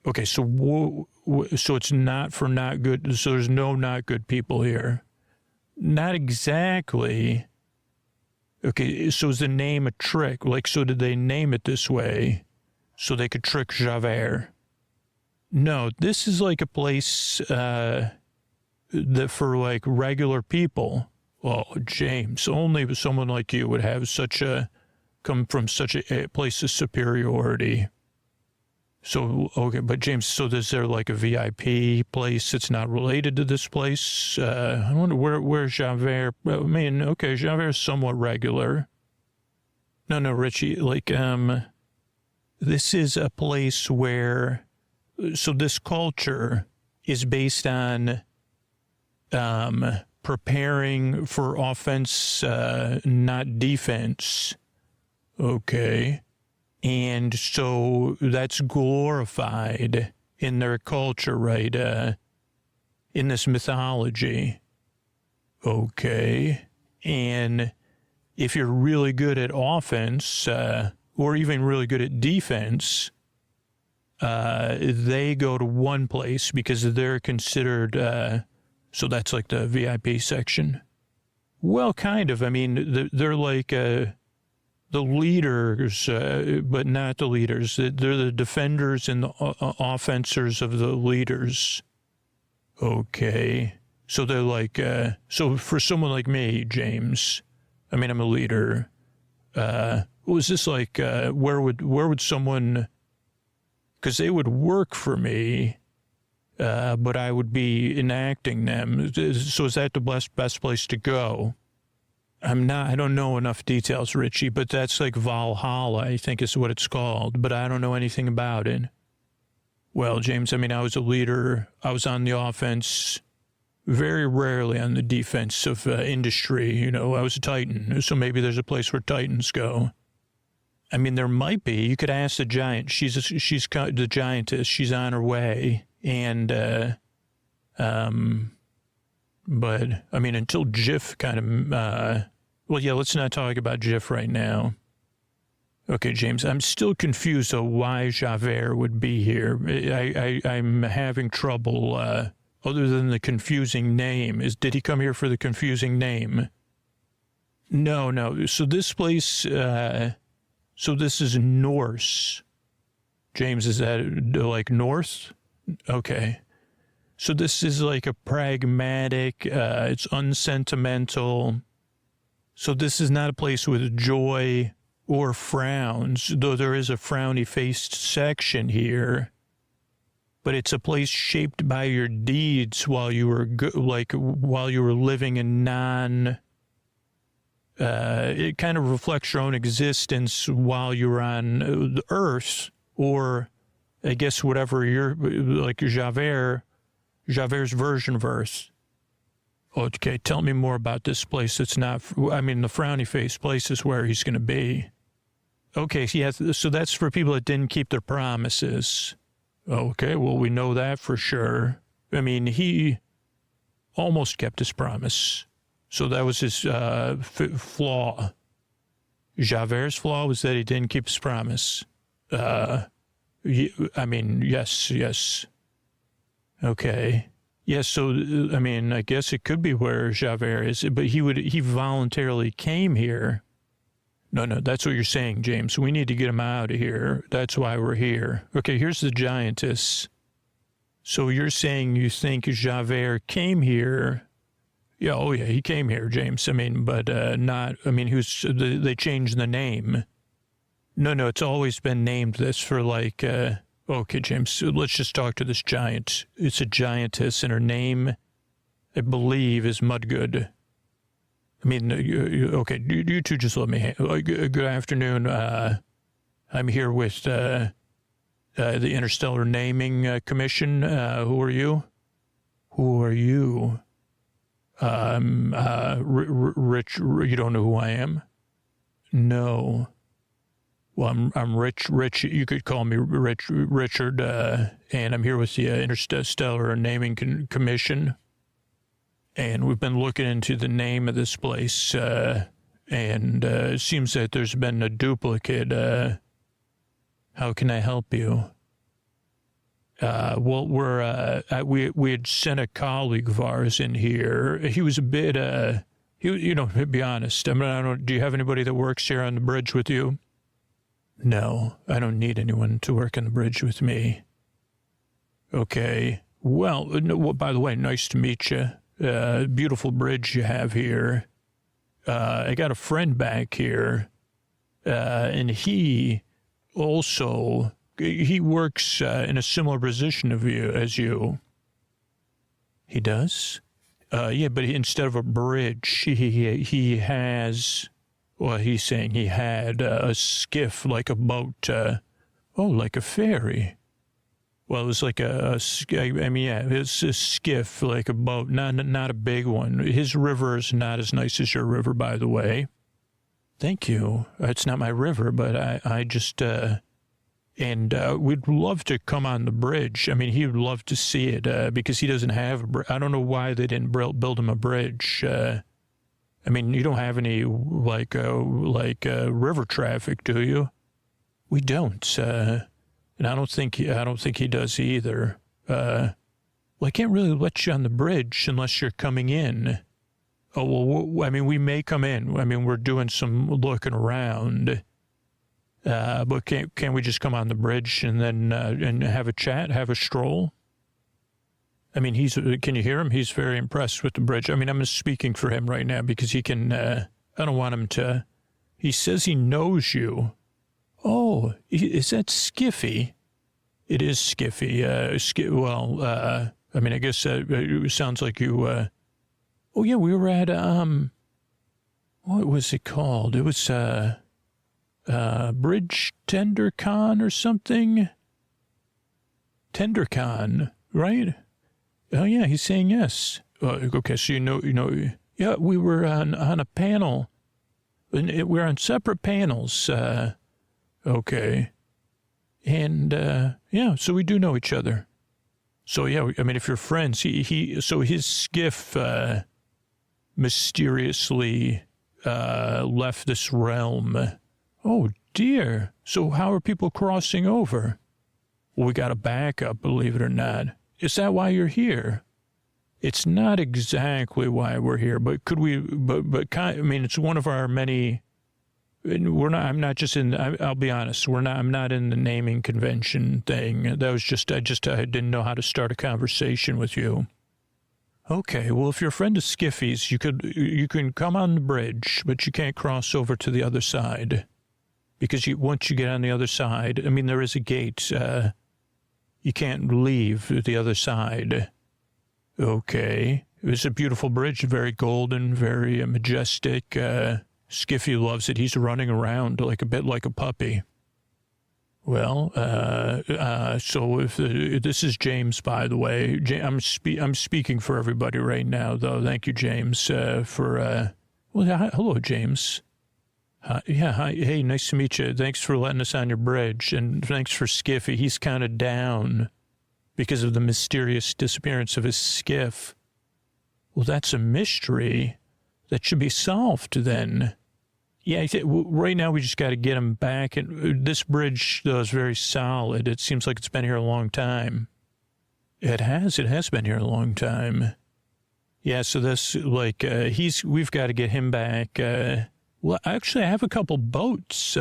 Okay, so so it's not for not good. So there's no not good people here. Not exactly. Okay, so is the name a trick? Like, so did they name it this way so they could trick Javert? No, this is like a place that for like regular people. Oh, James, only someone like you would have come from such a place of superiority. So, okay, but James, so is there like a VIP place that's not related to this place? I wonder where's Javert? I mean, okay, Javert's somewhat regular. No, Richie, like, this is a place where, so this culture is based on, preparing for offense, not defense. Okay. And so that's glorified in their culture, right? In this mythology. Okay. And if you're really good at offense, or even really good at defense, they go to one place because they're considered, so that's like the VIP section. Well, kind of. I mean, they're like, the leaders, but not the leaders. They're the defenders and the offensors of the leaders. Okay. So they're like, so for someone like me, James, I mean, I'm a leader. Was this like, where would someone because they would work for me, but I would be enacting them. So is that the best place to go? I don't know enough details, Richie, but that's like Valhalla, I think is what it's called, but I don't know anything about it. Well, James, I mean, I was a leader. I was on the offense, very rarely on the defensive industry. You know, I was a Titan, so maybe there's a place where Titans go. I mean, there might be. You could ask the giant. She's the giantess. She's on her way. And, but, I mean, until Jif kind of, well, yeah, let's not talk about Jif right now. Okay, James, I'm still confused of why Javert would be here. I'm having trouble, other than the confusing name. Did he come here for the confusing name? No. So this place, so this is Norse. James, is that like North? Okay. So this is like a pragmatic, it's unsentimental. So this is not a place with joy or frowns, though there is a frowny-faced section here. But it's a place shaped by your deeds while you were while you were living a it kind of reflects your own existence while you were on the earth, or I guess whatever you're like Javert's version of Earth. Okay, tell me more about this place. It's not, I mean, the frowny face place is where he's going to be. Okay, so that's for people that didn't keep their promises. Okay, well, we know that for sure. I mean, he almost kept his promise. So that was his flaw. Javert's flaw was that he didn't keep his promise. I mean, yes. Okay. Yes, so, I mean, I guess it could be where Javert is, but he voluntarily came here. No, that's what you're saying, James. We need to get him out of here. That's why we're here. Okay, here's the giantess. So you're saying you think Javert came here. Yeah, oh yeah, he came here, James. I mean, but not, I mean, they changed the name. No, it's always been named this for like, okay, James, let's just talk to this giant. It's a giantess, and her name, I believe, is Mudgood. I mean, okay, you two just let me, good afternoon. I'm here with the Interstellar Naming Commission. Who are you? Rich, you don't know who I am? No. Well, I'm Rich, you could call me Richard, and I'm here with the Interstellar Naming Commission. And we've been looking into the name of this place, and it seems that there's been a duplicate. How can I help you? Well, we had sent a colleague of ours in here. He was a bit, to be honest. I mean, do you have anybody that works here on the bridge with you? No, I don't need anyone to work on the bridge with me. Okay. Well, by the way, nice to meet you. Beautiful bridge you have here. I got a friend back here, and he also, he works in a similar position as you. He does? Yeah, but instead of a bridge, he has, well, he's saying he had a skiff, like a boat, like a ferry. Well, it was like it's a skiff, like a boat, not a big one. His river is not as nice as your river, by the way. Thank you. It's not my river, but I just, and we'd love to come on the bridge. I mean, he would love to see it because he doesn't have a bridge. I don't know why they didn't build him a bridge. I mean, you don't have any like river traffic, do you? We don't. And I don't think he does either. Well, I can't really let you on the bridge unless you're coming in. Oh, well, I mean, we may come in. I mean, we're doing some looking around. But can't we just come on the bridge and then and have a chat, have a stroll? I mean, can you hear him? He's very impressed with the bridge. I mean, I'm speaking for him right now because he can, I don't want him to, he says he knows you. Oh, is that Skiffy? It is skiffy. I mean, I guess it sounds like you. Oh yeah, we were at what was it called? It was Bridge TenderCon or something. TenderCon, right? Oh yeah, he's saying yes. Okay, so yeah, we were on a panel, and we're on separate panels. Okay, and yeah, so we do know each other. So yeah, I mean, if you're friends, so his skiff mysteriously left this realm. Oh dear. So how are people crossing over? Well, we got a backup, believe it or not. Is that why you're here? It's not exactly why we're here, but could we? I mean, it's one of our many. We're not. I'm not just in. I'll be honest. We're not. I'm not in the naming convention thing. That was just. I didn't know how to start a conversation with you. Okay. Well, if you're a friend of Skiffy's, you can come on the bridge, but you can't cross over to the other side, because once you get on the other side, I mean, there is a gate. You can't leave the other side. Okay. It's a beautiful bridge, very golden, very majestic. Skiffy loves it. He's running around a bit like a puppy. Well, so if this is James, by the way, I'm speaking for everybody right now, though. Thank you, James, for, hello, James. Yeah, hi. Hey, nice to meet you. Thanks for letting us on your bridge, and thanks for Skiffy. He's kind of down because of the mysterious disappearance of his skiff. Well, that's a mystery that should be solved then. Yeah, right now we just got to get him back. And this bridge, though, is very solid. It seems like it's been here a long time. It has been here a long time. Yeah, so that's we've got to get him back. Well, actually, I have a couple boats.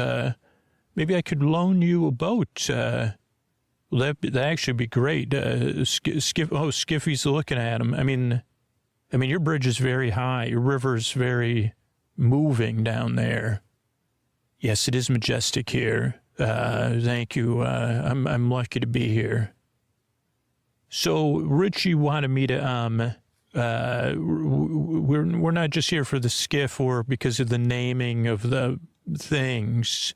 Maybe I could loan you a boat. That'd actually be great. Skiffy's looking at him. I mean, your bridge is very high. Your river's very moving down there. Yes, it is majestic here. Thank you. I'm lucky to be here. So Richie wanted me to we're not just here for the skiff or because of the naming of the things.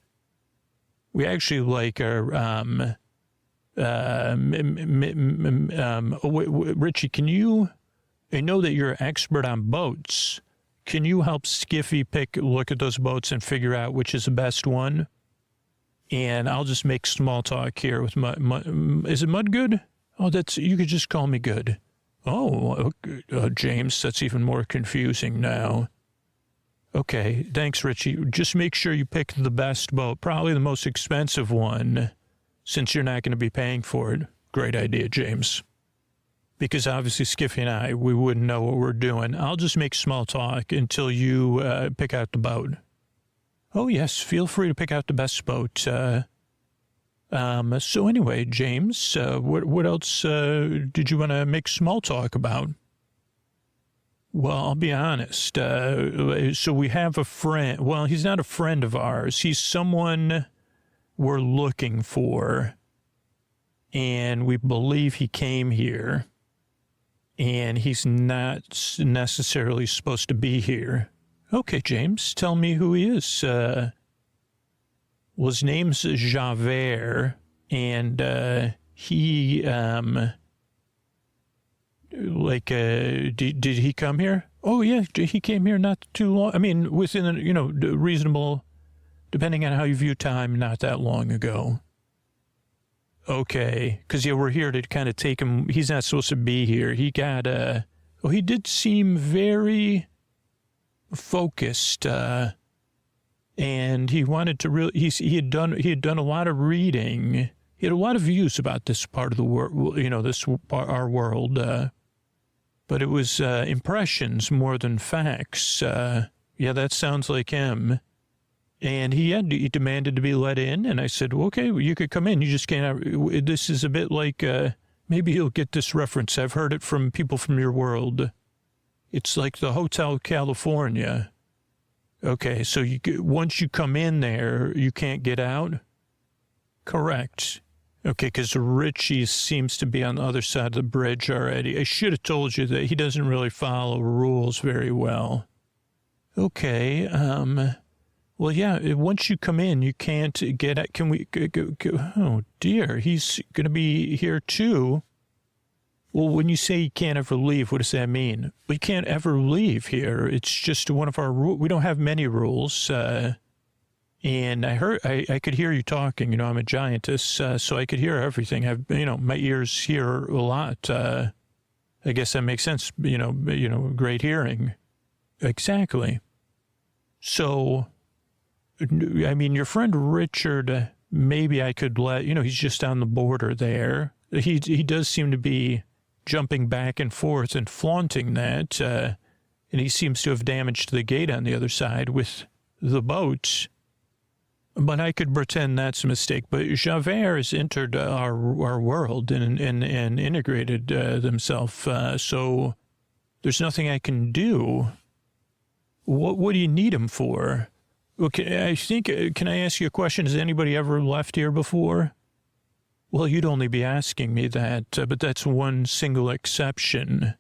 We actually like our Richie, can you? I know that you're an expert on boats. Can you help Skiffy look at those boats and figure out which is the best one? And I'll just make small talk here with Mud. Is it Mud good? Oh, you could just call me Good. Oh, James, that's even more confusing now. Okay, thanks, Richie. Just make sure you pick the best boat, probably the most expensive one, since you're not going to be paying for it. Great idea, James. Because obviously Skiffy and I, we wouldn't know what we're doing. I'll just make small talk until you pick out the boat. Oh, yes, feel free to pick out the best boat. So anyway, James, what else did you want to make small talk about? Well, I'll be honest. So we have a friend. Well, he's not a friend of ours. He's someone we're looking for. And we believe he came here. And he's not necessarily supposed to be here. Okay, James, tell me who he is. Well, his name's Javert, and he, did he come here? Oh, yeah, he came here not too long. I mean, within, reasonable, depending on how you view time, not that long ago. Okay, because we're here to kind of take him. He's not supposed to be here. He got he did seem very focused, and he wanted to really. He had done a lot of reading. He had a lot of views about this part of the world. Our world, but it was impressions more than facts. Yeah, that sounds like him. And he demanded to be let in, and I said, well, okay, well, you could come in. You just can't. This is a bit like, maybe you'll get this reference. I've heard it from people from your world. It's like the Hotel California. Okay, so once you come in there, you can't get out? Correct. Okay, because Richie seems to be on the other side of the bridge already. I should have told you that he doesn't really follow rules very well. Okay, well, yeah, once you come in, you can't get out. Can we go? Oh, dear, he's going to be here too. Well, when you say you can't ever leave, what does that mean? We can't ever leave here. It's just one of our rules. We don't have many rules. And I could hear you talking. I'm a giantess, so I could hear everything. My ears hear a lot. I guess that makes sense. Great hearing. Exactly. So, I mean, your friend Richard, maybe I could let, he's just on the border there. He does seem to be jumping back and forth and flaunting that. And he seems to have damaged the gate on the other side with the boat. But I could pretend that's a mistake. But Javert has entered our world and integrated themselves. So there's nothing I can do. What do you need him for? Okay, I think, can I ask you a question? Has anybody ever left here before? Well, you'd only be asking me that, but that's one single exception.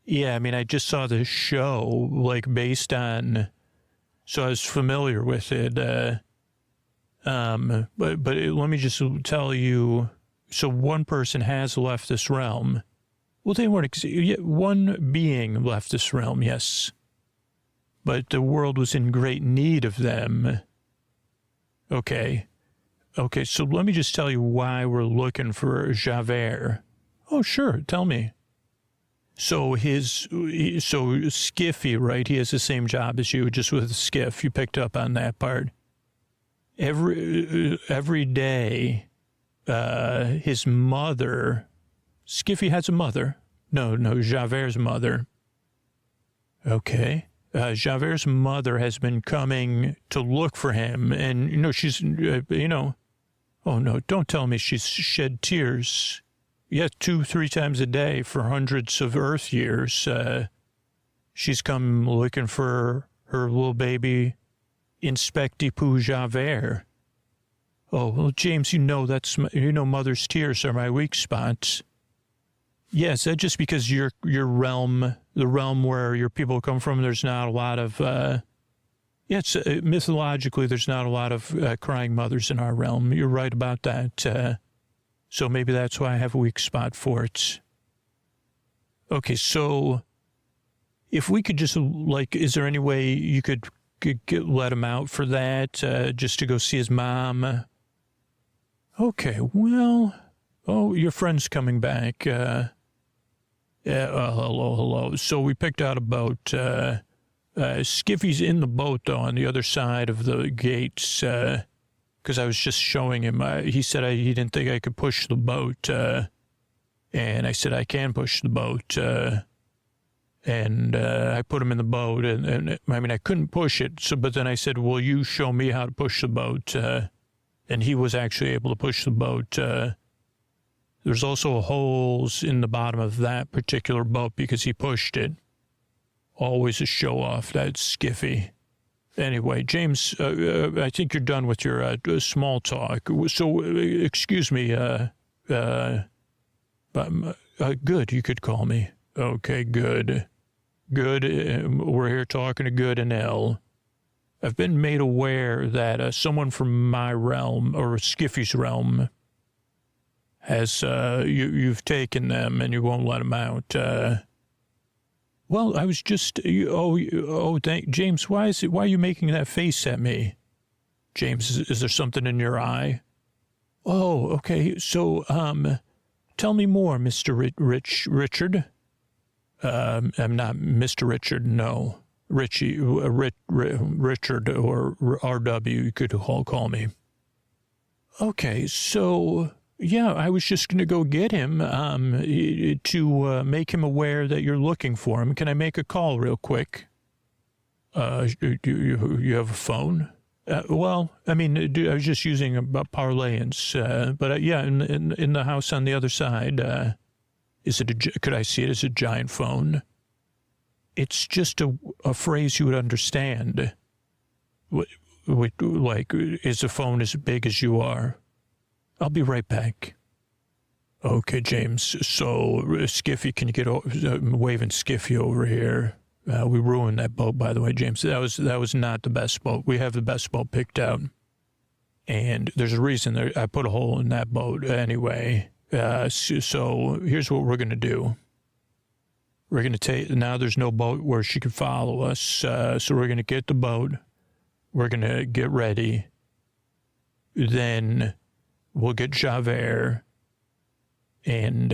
Yeah, I mean, I just saw this show, based on, so I was familiar with it. But let me just tell you, so one person has left this realm. Well, they weren't, one being left this realm, yes. But the world was in great need of them. Okay, so let me just tell you why we're looking for Javert. Oh, sure, tell me. So Skiffy, right? He has the same job as you, just with a skiff. You picked up on that part. Every day, his mother, Skiffy has a mother. No, Javert's mother. Okay. Javert's mother has been coming to look for him, and, she's, oh no, don't tell me she's shed tears. Yeah, 2-3 times a day for hundreds of Earth years. She's come looking for her little baby, Inspecty Poo Javert. Oh, well, James, mother's tears are my weak spots. Yes, that's just because your realm, the realm where your people come from, there's not a lot of, mythologically, there's not a lot of crying mothers in our realm. You're right about that. So maybe that's why I have a weak spot for it. Okay, so if we could just, is there any way you could let him out for that, just to go see his mom? Okay, well, your friend's coming back. Hello. So we picked out a boat. Skiffy's in the boat, though, on the other side of the gates, because I was just showing him. He said he didn't think I could push the boat, and I said I can push the boat, and I put him in the boat, and I mean, I couldn't push it, but then I said, will you show me how to push the boat? And he was actually able to push the boat. There's also holes in the bottom of that particular boat because he pushed it. Always a show off, that Skiffy. Anyway, James, I think you're done with your small talk. So, excuse me, good, you could call me. Okay, good. Good, we're here talking to Good and L. I've been made aware that someone from my realm, or Skiffy's realm, has, you've taken them and you won't let them out. Well, I was just, James, why are you making that face at me? James, is there something in your eye? Oh, okay. So, tell me more, Mr. Richard. I'm not Mr. Richard, no. Richie, Richard, or RW, you could call me. Okay, so, yeah, I was just going to go get him to make him aware that you're looking for him. Can I make a call real quick? You have a phone? Well, I mean, I was just using a parlance, but yeah, in the house on the other side, could I see it as a giant phone? It's just a phrase you would understand. Like, is a phone as big as you are? I'll be right back. Okay, James. So, Skiffy, can you get waving Skiffy over here? We ruined that boat, by the way, James. That was not the best boat. We have the best boat picked out, and there's a reason there. I put a hole in that boat anyway. So here's what we're gonna do. We're gonna take now. There's no boat where she could follow us. So we're gonna get the boat. We're gonna get ready. Then we'll get Javert. And,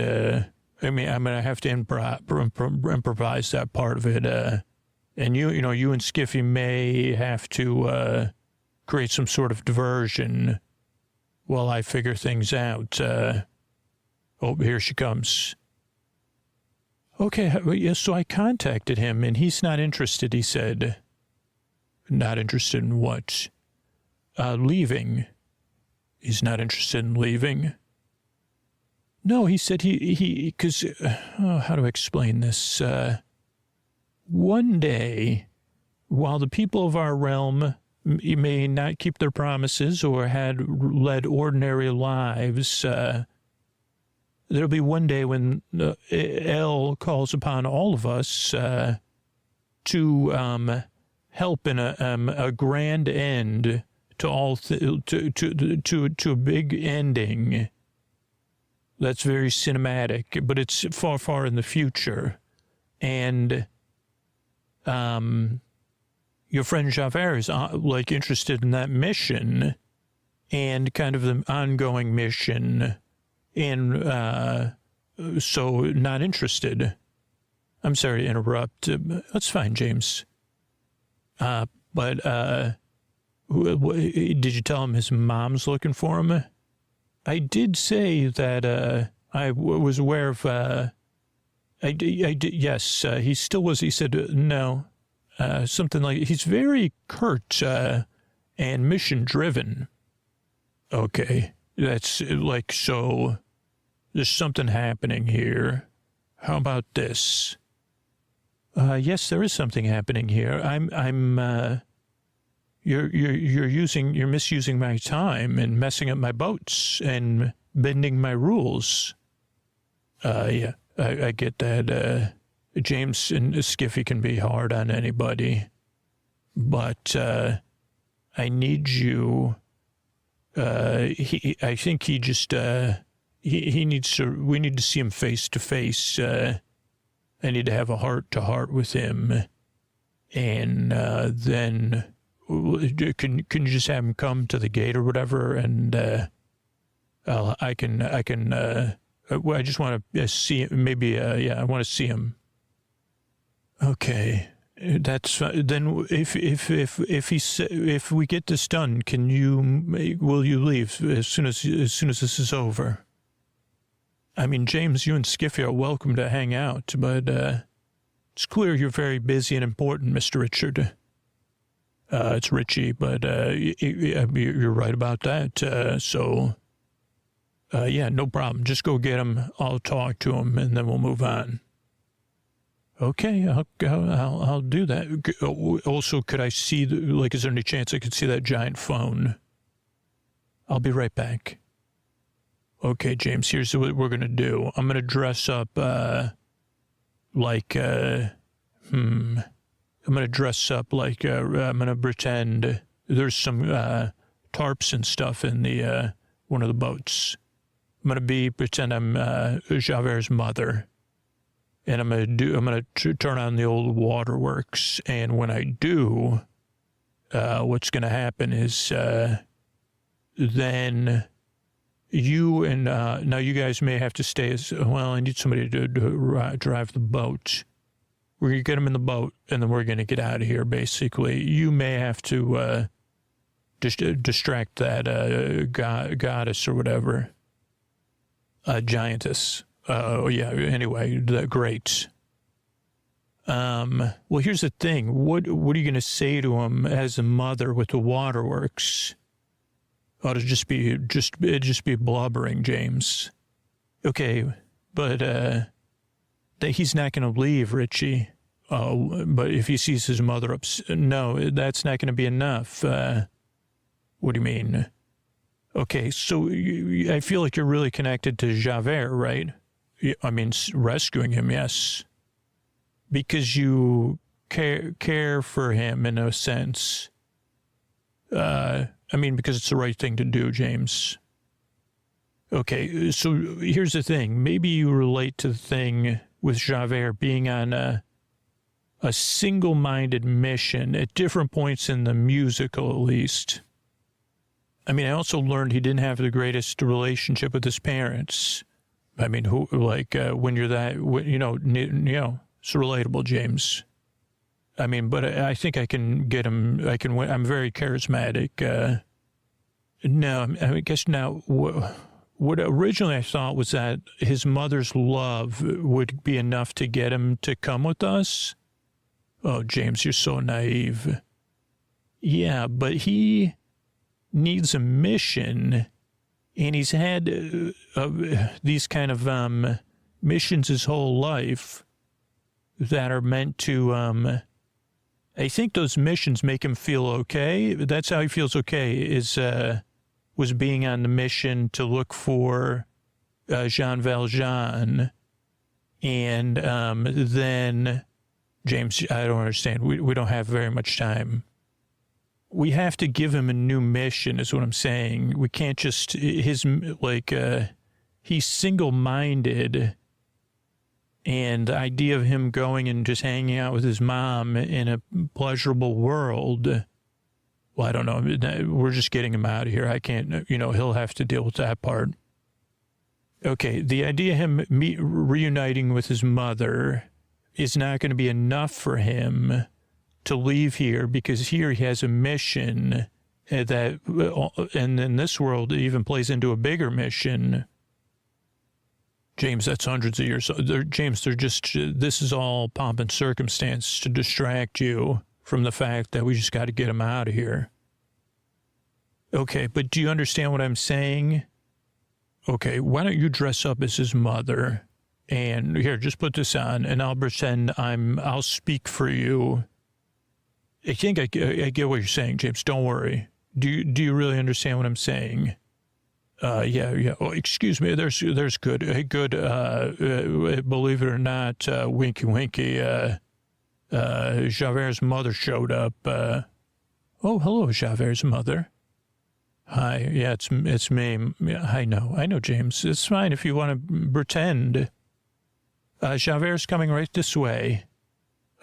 I'm going to have to improvise that part of it. And you and Skiffy may have to create some sort of diversion while I figure things out. Here she comes. Okay, yeah, so I contacted him, and he's not interested, he said. Not interested in what? Leaving. He's not interested in leaving. No, he said because, how do I explain this? One day, while the people of our realm may not keep their promises or had led ordinary lives, there'll be one day when El calls upon all of us to help in a grand end to all to a big ending. That's very cinematic, but it's far, far in the future. And your friend Javert is interested in that mission and kind of the ongoing mission, and so not interested. I'm sorry to interrupt. That's fine, James. But did you tell him his mom's looking for him? I did say that I was aware of. I did. Yes, he still was. He said no, something like he's very curt and mission driven. Okay, that's like so. There's something happening here. How about this? Yes, there is something happening here. You're misusing my time and messing up my boats and bending my rules. Yeah, I get that. James and Skiffy can be hard on anybody, but I need you. I think he just he needs to. We need to see him face to face. I need to have a heart to heart with him, and then. Can you just have him come to the gate or whatever, and I just want to see maybe I want to see him. Okay, that's then if we get this done, will you leave as soon as this is over? I mean, James, you and Skiffy are welcome to hang out, but it's clear you're very busy and important, Mr. Richard. It's Richie, but you're right about that. So, yeah, no problem. Just go get him. I'll talk to him, and then we'll move on. Okay, I'll do that. Also, could I see, is there any chance I could see that giant phone? I'll be right back. Okay, James, here's what we're going to do. I'm going to dress up I'm going to dress up I'm going to pretend there's some tarps and stuff in the one of the boats. I'm going to pretend I'm Javert's mother. And I'm going to turn on the old waterworks. And when I do, what's going to happen is then you and now you guys may have to stay I need somebody to drive the boat. We're going to get him in the boat, and then we're going to get out of here, basically. You may have to distract that goddess or whatever. Giantess. Yeah, anyway, great. Well, here's the thing. What are you going to say to him as a mother with the waterworks? Ought to just be blubbering, James. Okay, but he's not going to leave, Richie. Oh, but if he sees his mother no, that's not going to be enough. What do you mean? Okay, so I feel like you're really connected to Javert, right? I mean, rescuing him, yes, because you care for him in a sense. I mean, because it's the right thing to do, James. Okay, so here's the thing. Maybe you relate to the thing with Javert being on a single-minded mission at different points in the musical, at least. I mean, I also learned he didn't have the greatest relationship with his parents. I mean, who like when you're that, it's relatable, James. I mean, but I think I can get him. I can win. I'm very charismatic. No, I guess now what originally I thought was that his mother's love would be enough to get him to come with us. Oh, James, you're so naive. Yeah, but he needs a mission, and he's had these kind of missions his whole life that are meant to I think those missions make him feel okay. That's how he feels okay, was being on the mission to look for Jean Valjean. And then, James, I don't understand. We don't have very much time. We have to give him a new mission, is what I'm saying. We can't just, he's single-minded. And the idea of him going and just hanging out with his mom in a pleasurable world, well, I don't know. We're just getting him out of here. I can't, he'll have to deal with that part. Okay, the idea of him reuniting with his mother is not going to be enough for him to leave here, because here he has a mission that, and in this world, it even plays into a bigger mission. James, that's hundreds of years. James, this is all pomp and circumstance to distract you from the fact that we just got to get him out of here. Okay, but do you understand what I'm saying? Okay, why don't you dress up as his mother? And here, just put this on, and I'll pretend I'll speak for you. I think I get what you're saying, James. Don't worry. Do you really understand what I'm saying? Yeah. Oh, excuse me. There's good. Hey, good. Believe it or not, winky, winky. Javert's mother showed up. Oh, hello, Javert's mother. Hi. Yeah, it's me. Yeah, I know, James. It's fine if you want to pretend. Javert's coming right this way.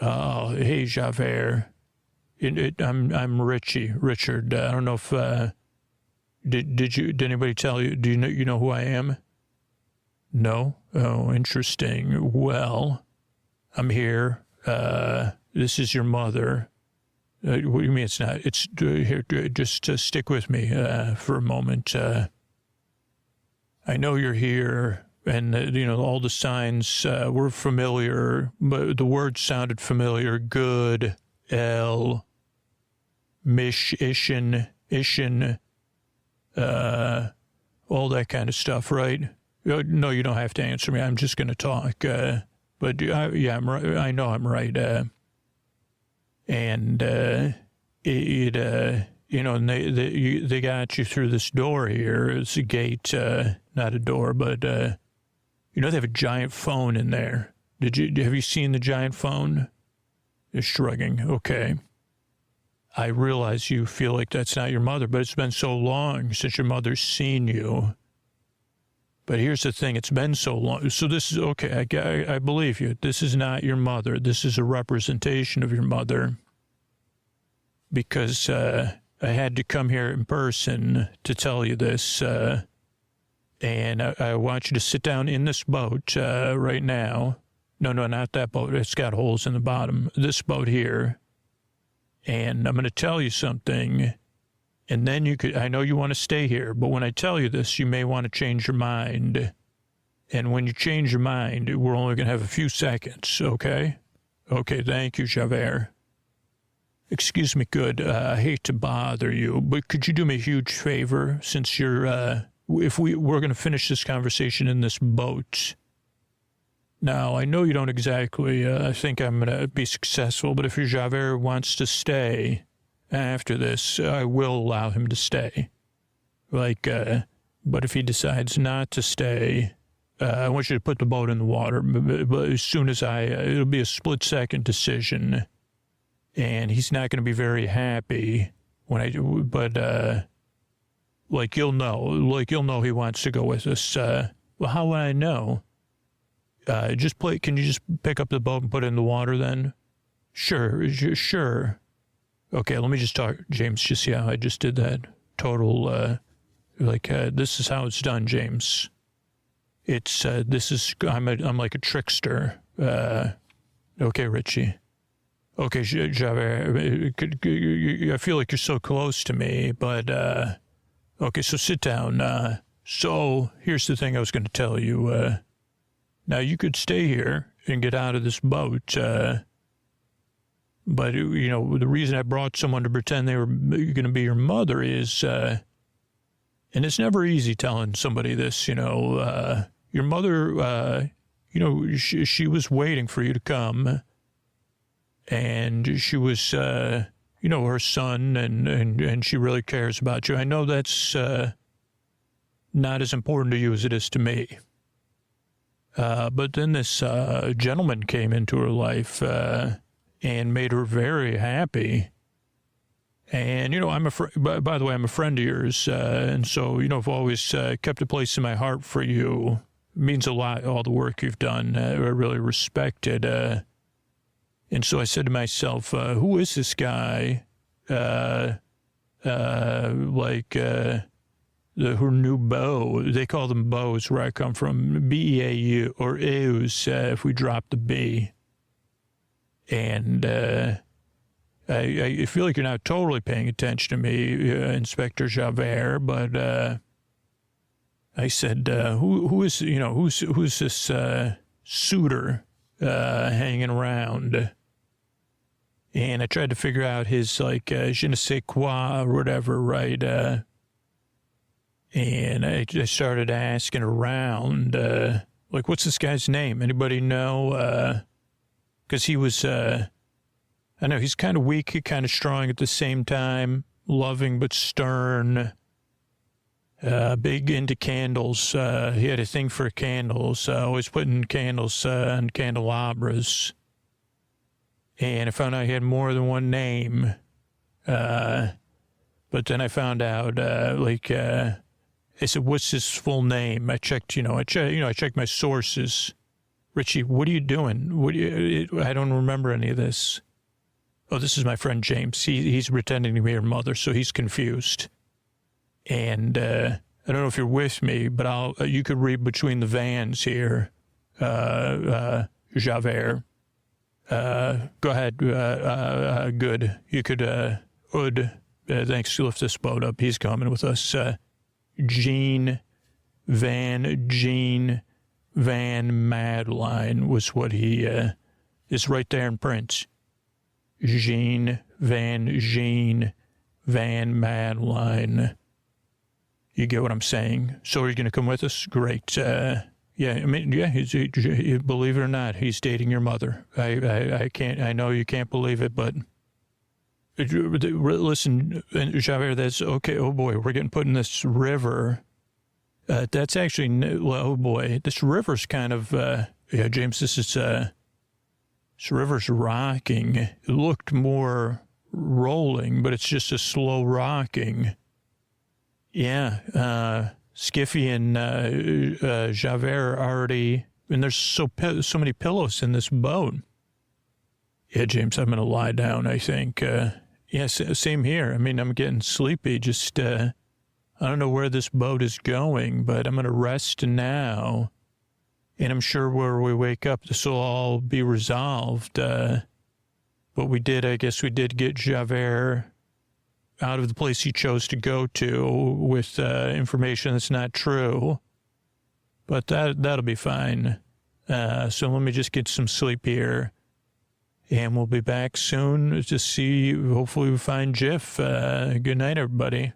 Oh, hey, Javert. I'm Richard. I don't know if. Did anybody tell you? Do you know who I am? No? Oh, interesting. Well, I'm here. This is your mother. What do you mean it's not? It's here. Just stick with me for a moment. I know you're here, and all the signs were familiar, but the words sounded familiar. Good, L, Mish, Ishin. All that kind of stuff, right? No, you don't have to answer me. I'm just going to talk. But I'm right. I know I'm right. And they got you through this door here. It's a gate, not a door, but they have a giant phone in there. Have you seen the giant phone? You're shrugging. Okay. I realize you feel like that's not your mother, but it's been so long since your mother's seen you. But here's the thing, it's been so long. So this is, okay, I believe you. This is not your mother. This is a representation of your mother. Because I had to come here in person to tell you this. And I want you to sit down in this boat right now. No, not that boat. It's got holes in the bottom. This boat here. And I'm going to tell you something, and then I know you want to stay here, but when I tell you this, you may want to change your mind. And when you change your mind, we're only going to have a few seconds, okay? Okay, thank you, Javert. Excuse me, good. I hate to bother you, but could you do me a huge favor, since we're going to finish this conversation in this boat. Now, I know you don't exactly think I'm going to be successful, but if your Javert wants to stay after this, I will allow him to stay. But if he decides not to stay, I want you to put the boat in the water. But as soon as it'll be a split-second decision, and he's not going to be very happy you'll know he wants to go with us. Well, how would I know? Can you just pick up the boat and put it in the water then? Sure. Okay, let me just talk, James, just see how I just did that. Total, this is how it's done, James. I'm like a trickster. Okay, Richie. Okay, Javert, I feel like you're so close to me, but, okay, so sit down. So here's the thing I was going to tell you. Now you could stay here and get out of this boat, but, the reason I brought someone to pretend they were going to be your mother is, and it's never easy telling somebody this, your mother, she was waiting for you to come, and she was, her son, and she really cares about you. I know that's not as important to you as it is to me. But then this gentleman came into her life and made her very happy. And, by the way, I'm a friend of yours. And so, I've always kept a place in my heart for you. It means a lot, all the work you've done. I really respect it. And so I said to myself, who is this guy? Her new beau. They call them beaux where I come from. B-E-A-U, or eus, if we drop the B. And I feel like you're not totally paying attention to me, Inspector Javert, but I said, who's this suitor hanging around? And I tried to figure out his, je ne sais quoi or whatever, right? And I started asking around, what's this guy's name? Anybody know? Because he was, I know he's kind of weak, kind of strong at the same time, loving but stern, big into candles. He had a thing for candles, always putting candles on candelabras. And I found out he had more than one name. But then I found out, I said, what's his full name? I checked, I checked my sources. Richie, what are you doing? I don't remember any of this. Oh, this is my friend James. He's pretending to be your mother, so he's confused. And I don't know if you're with me, but you could read between the vans here, Javert. Go ahead. Good. You could, thanks. Lift this boat up. He's coming with us. Jean Van Madeline was what he is right there in print. Jean Van Madeline. You get what I'm saying? So are you going to come with us? Great. Believe it or not, he's dating your mother. I can't. I know you can't believe it, but listen, Javert. That's okay. Oh boy, we're getting put in this river. That's actually, oh boy, this river's kind of, James, this river's rocking. It looked more rolling, but it's just a slow rocking. Yeah, Skiffy and Javert already, and there's so many pillows in this boat. Yeah, James, I'm going to lie down, I think. Same here. I mean, I'm getting sleepy, just, I don't know where this boat is going, but I'm going to rest now. And I'm sure where we wake up, this will all be resolved. But I guess we did get Javert out of the place he chose to go to with information that's not true. But that'll be fine. So let me just get some sleep here. And we'll be back soon to see, hopefully we find Jiff. Good night, everybody.